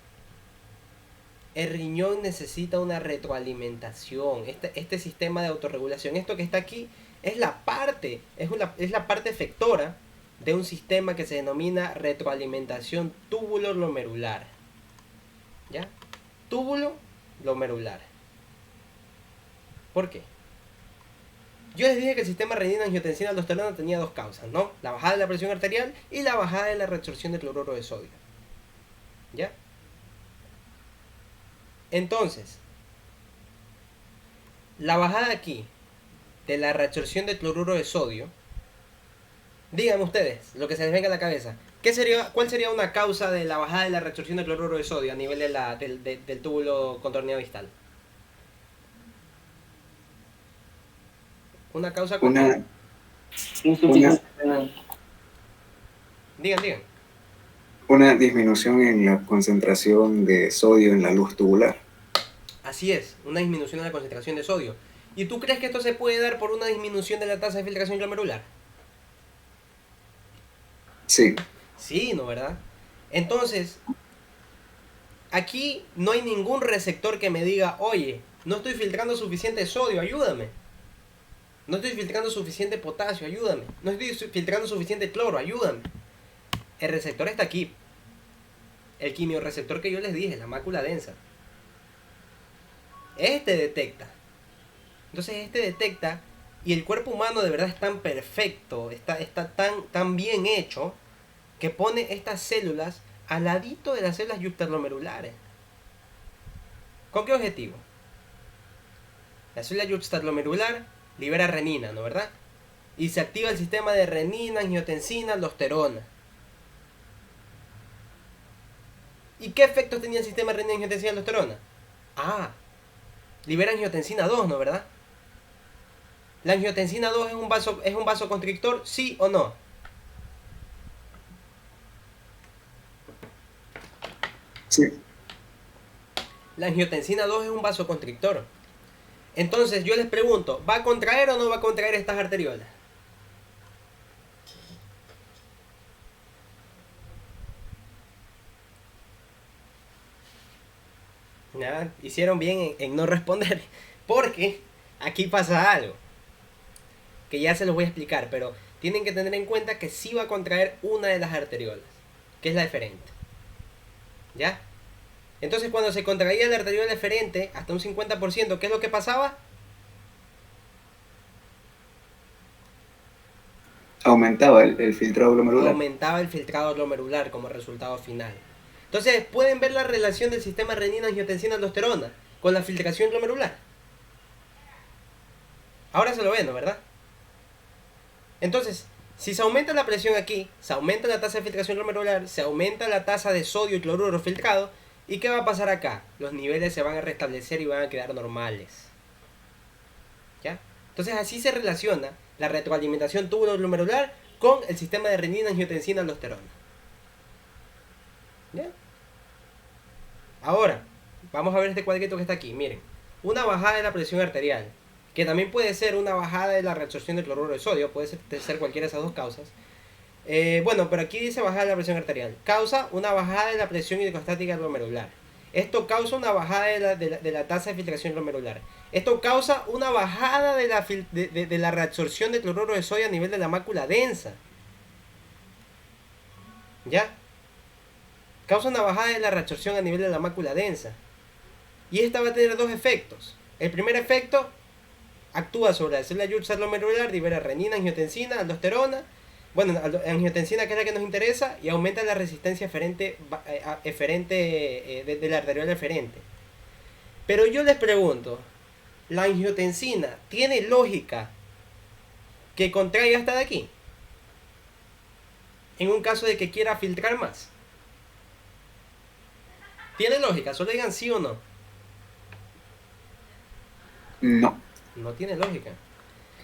El riñón necesita una retroalimentación, este sistema de autorregulación. Esto que está aquí es la parte efectora de un sistema que se denomina retroalimentación túbulo-glomerular. ¿Ya? Túbulo-glomerular. ¿Por qué? Yo les dije que el sistema renina-angiotensina-aldosterona tenía dos causas, ¿no? La bajada de la presión arterial y la bajada de la reabsorción de cloruro de sodio. ¿Ya? Entonces, la bajada aquí de la reabsorción de cloruro de sodio, díganme ustedes lo que se les venga a la cabeza. ¿Cuál sería una causa de la bajada de la reabsorción de cloruro de sodio a nivel del túbulo contorneado distal? Una causa con... Una, Insuficiencia renal. Digan. una disminución en la concentración de sodio en la luz tubular. Así es, una disminución de la concentración de sodio. ¿Y tú crees que esto se puede dar por una disminución de la tasa de filtración glomerular? Sí. Sí, ¿no, verdad? Entonces, aquí no hay ningún receptor que me diga, oye, no estoy filtrando suficiente sodio, ayúdame. No estoy filtrando suficiente potasio, ayúdame. No estoy filtrando suficiente cloro, ayúdame. El receptor está aquí. El quimiorreceptor que yo les dije, la mácula densa. Este detecta. Entonces este detecta y el cuerpo humano de verdad es tan perfecto, está tan bien hecho que pone estas células al ladito de las células yuxtaglomerulares. ¿Con qué objetivo? La célula yuxtaglomerular libera renina, ¿no, verdad? Y se activa el sistema de renina, angiotensina, aldosterona. ¿Y qué efectos tenía el sistema de renina, angiotensina, aldosterona? Ah, libera angiotensina 2, ¿no, verdad? ¿La angiotensina 2 es un vasoconstrictor, sí o no? Sí. La angiotensina 2 es un vasoconstrictor. Entonces yo les pregunto, ¿va a contraer o no va a contraer estas arteriolas? Nada, hicieron bien en no responder. Porque aquí pasa algo. Que ya se los voy a explicar, pero tienen que tener en cuenta que sí va a contraer una de las arteriolas, que es la eferente. ¿Ya? Entonces cuando se contraía la arteriola eferente hasta un 50%, ¿qué es lo que pasaba? aumentaba el filtrado glomerular. Aumentaba el filtrado glomerular como resultado final. Entonces, pueden ver la relación del sistema renina-angiotensina-aldosterona con la filtración glomerular. Ahora se lo ven, ¿no? ¿Verdad? Entonces, si se aumenta la presión aquí, se aumenta la tasa de filtración glomerular, se aumenta la tasa de sodio y cloruro filtrado, ¿y qué va a pasar acá? Los niveles se van a restablecer y van a quedar normales. ¿Ya? Entonces así se relaciona la retroalimentación tubulo-glomerular con el sistema de renina-angiotensina-aldosterona. ¿Ya? Ahora, vamos a ver este cuadrito que está aquí. Miren, una bajada de la presión arterial, que también puede ser una bajada de la reabsorción de cloruro de sodio, puede ser cualquiera de esas dos causas. Bueno, pero aquí dice bajada de la presión arterial. Causa una bajada de la presión hidrostática glomerular. Esto causa una bajada de la tasa de filtración glomerular. Esto causa una bajada de la reabsorción de cloruro de sodio a nivel de la mácula densa. ¿Ya? Causa una bajada de la reabsorción a nivel de la mácula densa. Y esta va a tener dos efectos. El primer efecto, actúa sobre la célula glomerular, libera renina, angiotensina, aldosterona. Bueno, angiotensina, que es la que nos interesa, y aumenta la resistencia eferente de la arteriola eferente. Pero yo les pregunto, ¿la angiotensina tiene lógica que contraiga hasta de aquí? En un caso de que quiera filtrar más. ¿Tiene lógica? Solo digan sí o no. No. No tiene lógica.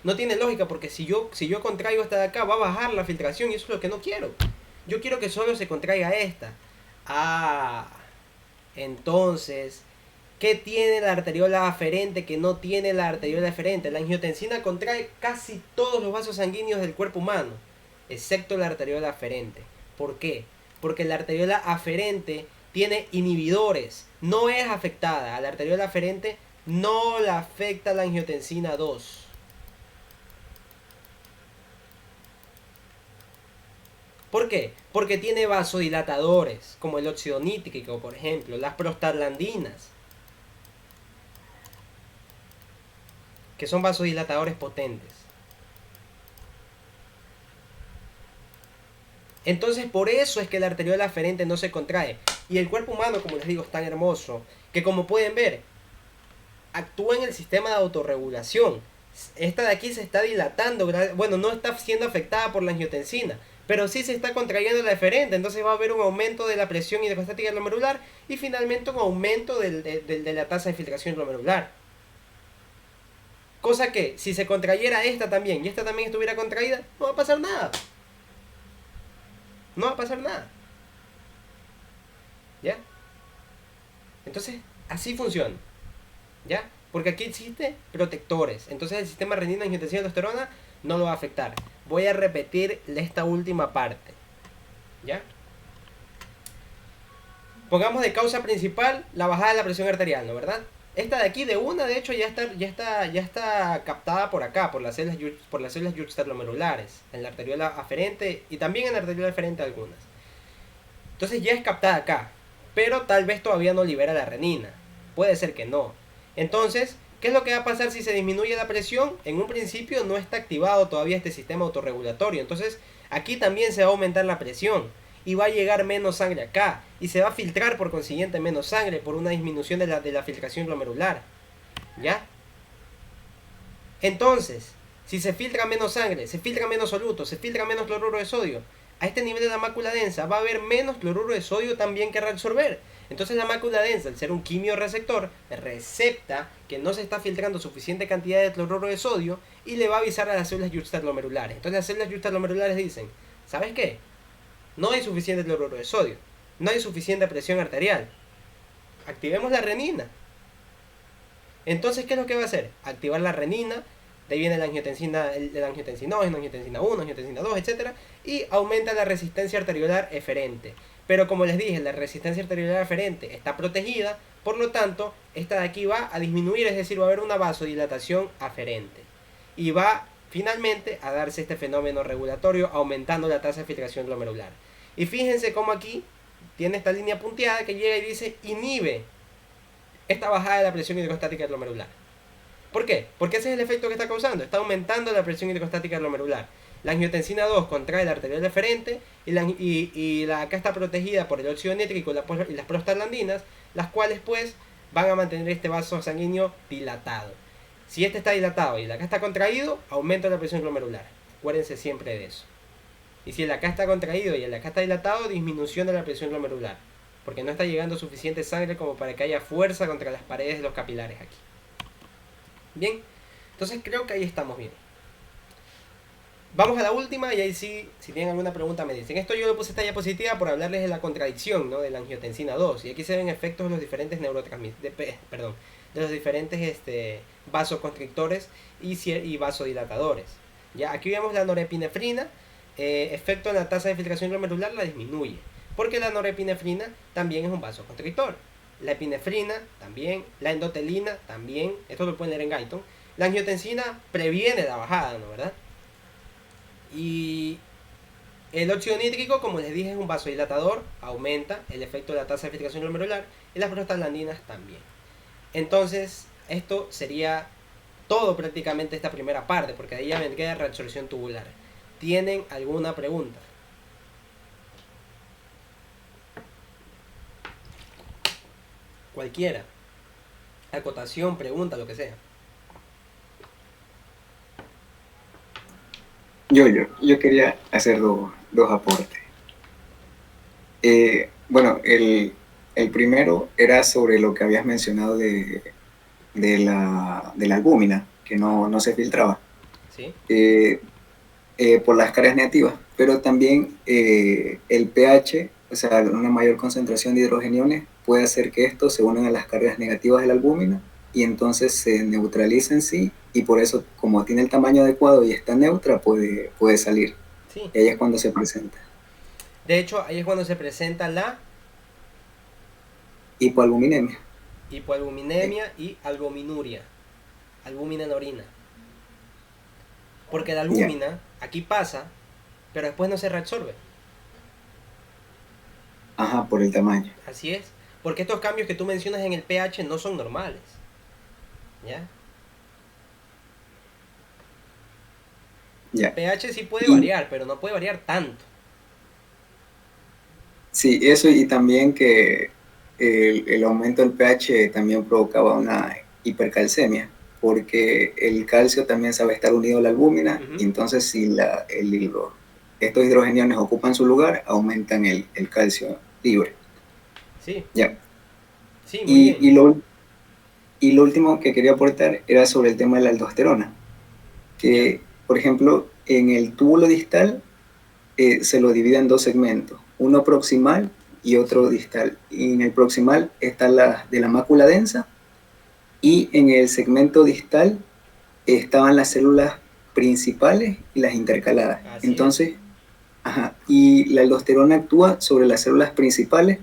No tiene lógica porque si yo contraigo esta de acá, va a bajar la filtración y eso es lo que no quiero. Yo quiero que solo se contraiga esta. Ah, entonces, ¿qué tiene la arteriola aferente que no tiene la arteriola eferente? La angiotensina contrae casi todos los vasos sanguíneos del cuerpo humano, excepto la arteriola aferente. ¿Por qué? Porque la arteriola aferente tiene inhibidores, no es afectada. A la arteriola aferente no la afecta la angiotensina 2. ¿Por qué? Porque tiene vasodilatadores, como el óxido nítrico, por ejemplo, las prostaglandinas, que son vasodilatadores potentes. Entonces, por eso es que la arteriola aferente no se contrae. Y el cuerpo humano, como les digo, es tan hermoso, que como pueden ver, actúa en el sistema de autorregulación. Esta de aquí se está dilatando, bueno, no está siendo afectada por la angiotensina, pero sí se está contrayendo la eferente, entonces va a haber un aumento de la presión hidrostática glomerular y finalmente un aumento de la tasa de filtración glomerular. Cosa que, si se contrayera esta también y esta también estuviera contraída, no va a pasar nada. No va a pasar nada. ¿Ya? Entonces, así funciona. ¿Ya? Porque aquí existen protectores. Entonces el sistema renina, angiotensina y aldosterona no lo va a afectar. Voy a repetir esta última parte. ¿Ya? Pongamos de causa principal la bajada de la presión arterial, ¿no? ¿Verdad? Esta de aquí, de hecho, ya está captada por acá, por las células yuxtaglomerulares, en la arteriola aferente y también en la arteriola eferente algunas. Entonces ya es captada acá, pero tal vez todavía no libera la renina. Puede ser que no. Entonces, ¿qué es lo que va a pasar si se disminuye la presión? En un principio no está activado todavía este sistema autorregulatorio. Entonces, aquí también se va a aumentar la presión y va a llegar menos sangre acá. Y se va a filtrar por consiguiente menos sangre por una disminución de la filtración glomerular. ¿Ya? Entonces, si se filtra menos sangre, se filtra menos soluto, se filtra menos cloruro de sodio, a este nivel de la mácula densa va a haber menos cloruro de sodio también que reabsorber. Entonces la mácula densa, al ser un quimioreceptor, recepta que no se está filtrando suficiente cantidad de cloruro de sodio y le va a avisar a las células yuxtaglomerulares. Entonces las células yuxtaglomerulares dicen, ¿sabes qué? No hay suficiente cloruro de sodio, no hay suficiente presión arterial. Activemos la renina. Entonces, ¿qué es lo que va a hacer? Activar la renina. De ahí viene la angiotensina, la angiotensinógeno, angiotensina 1, angiotensina 2, etc. Y aumenta la resistencia arteriolar eferente. Pero como les dije, la resistencia arteriolar eferente está protegida, por lo tanto, esta de aquí va a disminuir, es decir, va a haber una vasodilatación aferente. Y va finalmente a darse este fenómeno regulatorio, aumentando la tasa de filtración glomerular. Y fíjense cómo aquí tiene esta línea punteada que llega y dice inhibe esta bajada de la presión hidrostática glomerular. ¿Por qué? Porque ese es el efecto que está causando. Está aumentando la presión hidrostática glomerular. La angiotensina 2 contrae la arterial eferente acá está protegida por el óxido nítrico y las prostaglandinas, las cuales pues van a mantener este vaso sanguíneo dilatado. Si este está dilatado y el acá está contraído, aumenta la presión glomerular. Acuérdense siempre de eso. Y si el acá está contraído y el acá está dilatado, disminución de la presión glomerular, porque no está llegando suficiente sangre como para que haya fuerza contra las paredes de los capilares aquí. Bien, entonces creo que ahí estamos bien. Vamos a la última y ahí sí, si tienen alguna pregunta me dicen. Esto yo le puse esta diapositiva por hablarles de la contradicción, ¿no?, de la angiotensina 2. Y aquí se ven efectos de los diferentes de los diferentes vasoconstrictores y vasodilatadores. Ya, aquí vemos la norepinefrina, efecto en la tasa de filtración glomerular la disminuye, porque la norepinefrina también es un vasoconstrictor. La epinefrina también, la endotelina también, esto lo pueden leer en Guyton. La angiotensina previene la bajada, ¿no, verdad? Y el óxido nítrico, como les dije, es un vasodilatador, aumenta el efecto de la tasa de filtración glomerular, y las prostaglandinas también. Entonces, esto sería todo prácticamente esta primera parte, porque de ahí ya vendría la reabsorción tubular. ¿Tienen alguna pregunta? Cualquiera. Acotación, pregunta, lo que sea. Yo quería hacer dos aportes. Bueno, el primero era sobre lo que habías mencionado de la albúmina, que no se filtraba. ¿Sí? Por las cargas negativas, pero también el pH, o sea, una mayor concentración de hidrogeniones puede hacer que estos se unan a las cargas negativas de la albúmina y entonces se neutraliza en sí, y por eso, como tiene el tamaño adecuado y está neutra, puede salir. Sí. Y ahí es cuando se presenta. De hecho, ahí es cuando se presenta la hipoalbuminemia. Hipoalbuminemia y albuminuria. Albúmina en la orina. Porque la albúmina aquí pasa, pero después no se reabsorbe. Ajá, por el tamaño. Así es. Porque estos cambios que tú mencionas en el pH no son normales. ¿Ya? Ya. El pH sí puede variar, pero no puede variar tanto. Sí, eso, y también que el aumento del pH también provocaba una hipercalcemia, porque el calcio también sabe estar unido a la albúmina, y entonces si estos hidrogeniones ocupan su lugar, aumentan el calcio libre. Sí. Ya. Sí, muy bien. Y lo último que quería aportar era sobre el tema de la aldosterona, que, por ejemplo, en el túbulo distal se lo divide en dos segmentos, uno proximal y otro distal. Y en el proximal está la de la mácula densa, y en el segmento distal estaban las células principales y las intercaladas. Así entonces, y la aldosterona actúa sobre las células principales,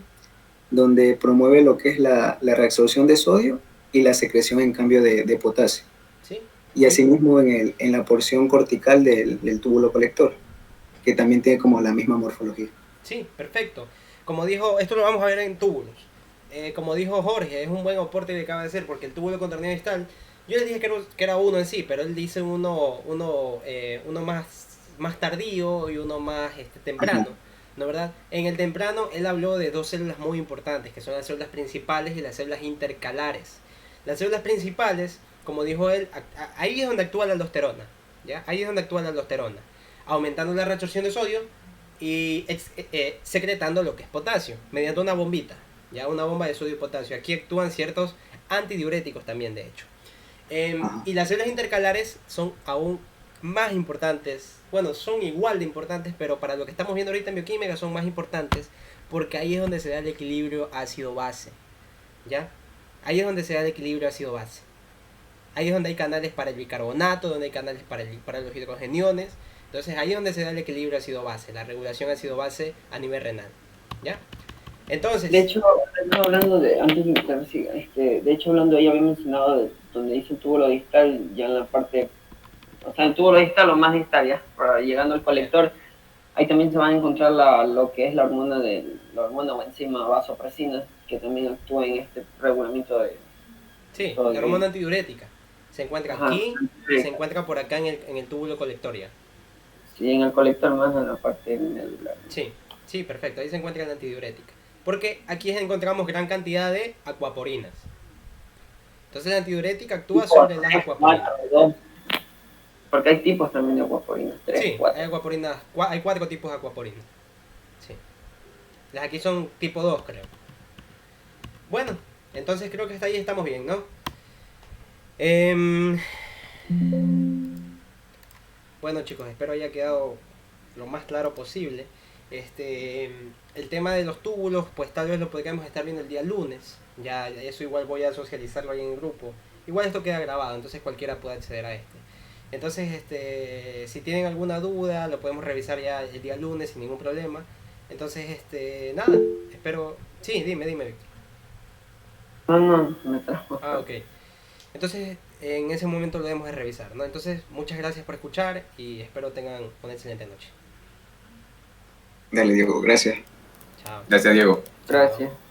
donde promueve lo que es la reabsorción de sodio y la secreción en cambio de potasio. ¿Sí? Y asimismo en la porción cortical del túbulo colector, que también tiene como la misma morfología. Sí, perfecto. Como dijo, esto lo vamos a ver en túbulos. Como dijo Jorge, es un buen aporte que acaba de hacer, porque el túbulo contracneo distal, yo les dije que era uno en sí, pero él dice uno más tardío y uno más temprano, ¿no, verdad? En el temprano él habló de dos células muy importantes, que son las células principales y las células intercalares. Las células principales, como dijo él, ahí es donde actúa la aldosterona, ¿ya? Ahí es donde actúa la aldosterona, aumentando la reabsorción de sodio y secretando lo que es potasio, mediante una bombita, ya, una bomba de sodio y potasio. Aquí actúan ciertos antidiuréticos también, de hecho. Y las células intercalares son aún más importantes, bueno, son igual de importantes, pero para lo que estamos viendo ahorita en bioquímica son más importantes, porque ahí es donde se da el equilibrio ácido-base, ¿ya? Ahí es donde se da el equilibrio ácido-base. Ahí es donde hay canales para el bicarbonato, donde hay canales para los hidrogeniones. Entonces ahí es donde se da el equilibrio ácido-base, la regulación ácido-base a nivel renal, ¿ya? Entonces... De hecho, hablando de, antes de que siga, de hecho hablando, ella había mencionado de donde dice el túbulo distal, ya en la parte, o sea, el túbulo distal o más distal, ya, para llegando al colector, ahí también se van a encontrar lo que es la hormona o enzima vasopresina, que también actúa en este regulamiento de... Sí, la hormona antidiurética. Se encuentra aquí y se encuentra por acá en el túbulo colector, ya. Sí, en el colector más en la parte medular. Sí, sí, perfecto. Ahí se encuentra la antidiurética. Porque aquí encontramos gran cantidad de acuaporinas. Entonces la antidiurética actúa Tipo sobre las 3, acuaporinas. 4, 2. Porque hay tipos también de acuaporinas, 3, Sí, 4. hay acuaporinas, hay 4 tipos de acuaporinas. Sí. Las aquí son tipo 2, creo. Bueno, entonces creo que hasta ahí estamos bien, ¿no? Em, bueno, chicos, espero haya quedado lo más claro posible. El tema de los túbulos, pues tal vez lo podríamos estar viendo el día lunes. Ya eso igual voy a socializarlo ahí en el grupo. Igual esto queda grabado, entonces cualquiera puede acceder a este. Entonces, si tienen alguna duda, lo podemos revisar ya el día lunes sin ningún problema. Entonces, nada, espero... Sí, dime, Víctor. No, me trajo. Ah, ok. Entonces, en ese momento lo debemos de revisar, ¿no? Entonces, muchas gracias por escuchar y espero tengan una excelente noche. Dale, Diego, gracias. Chao. Gracias, Diego. Chao. Gracias.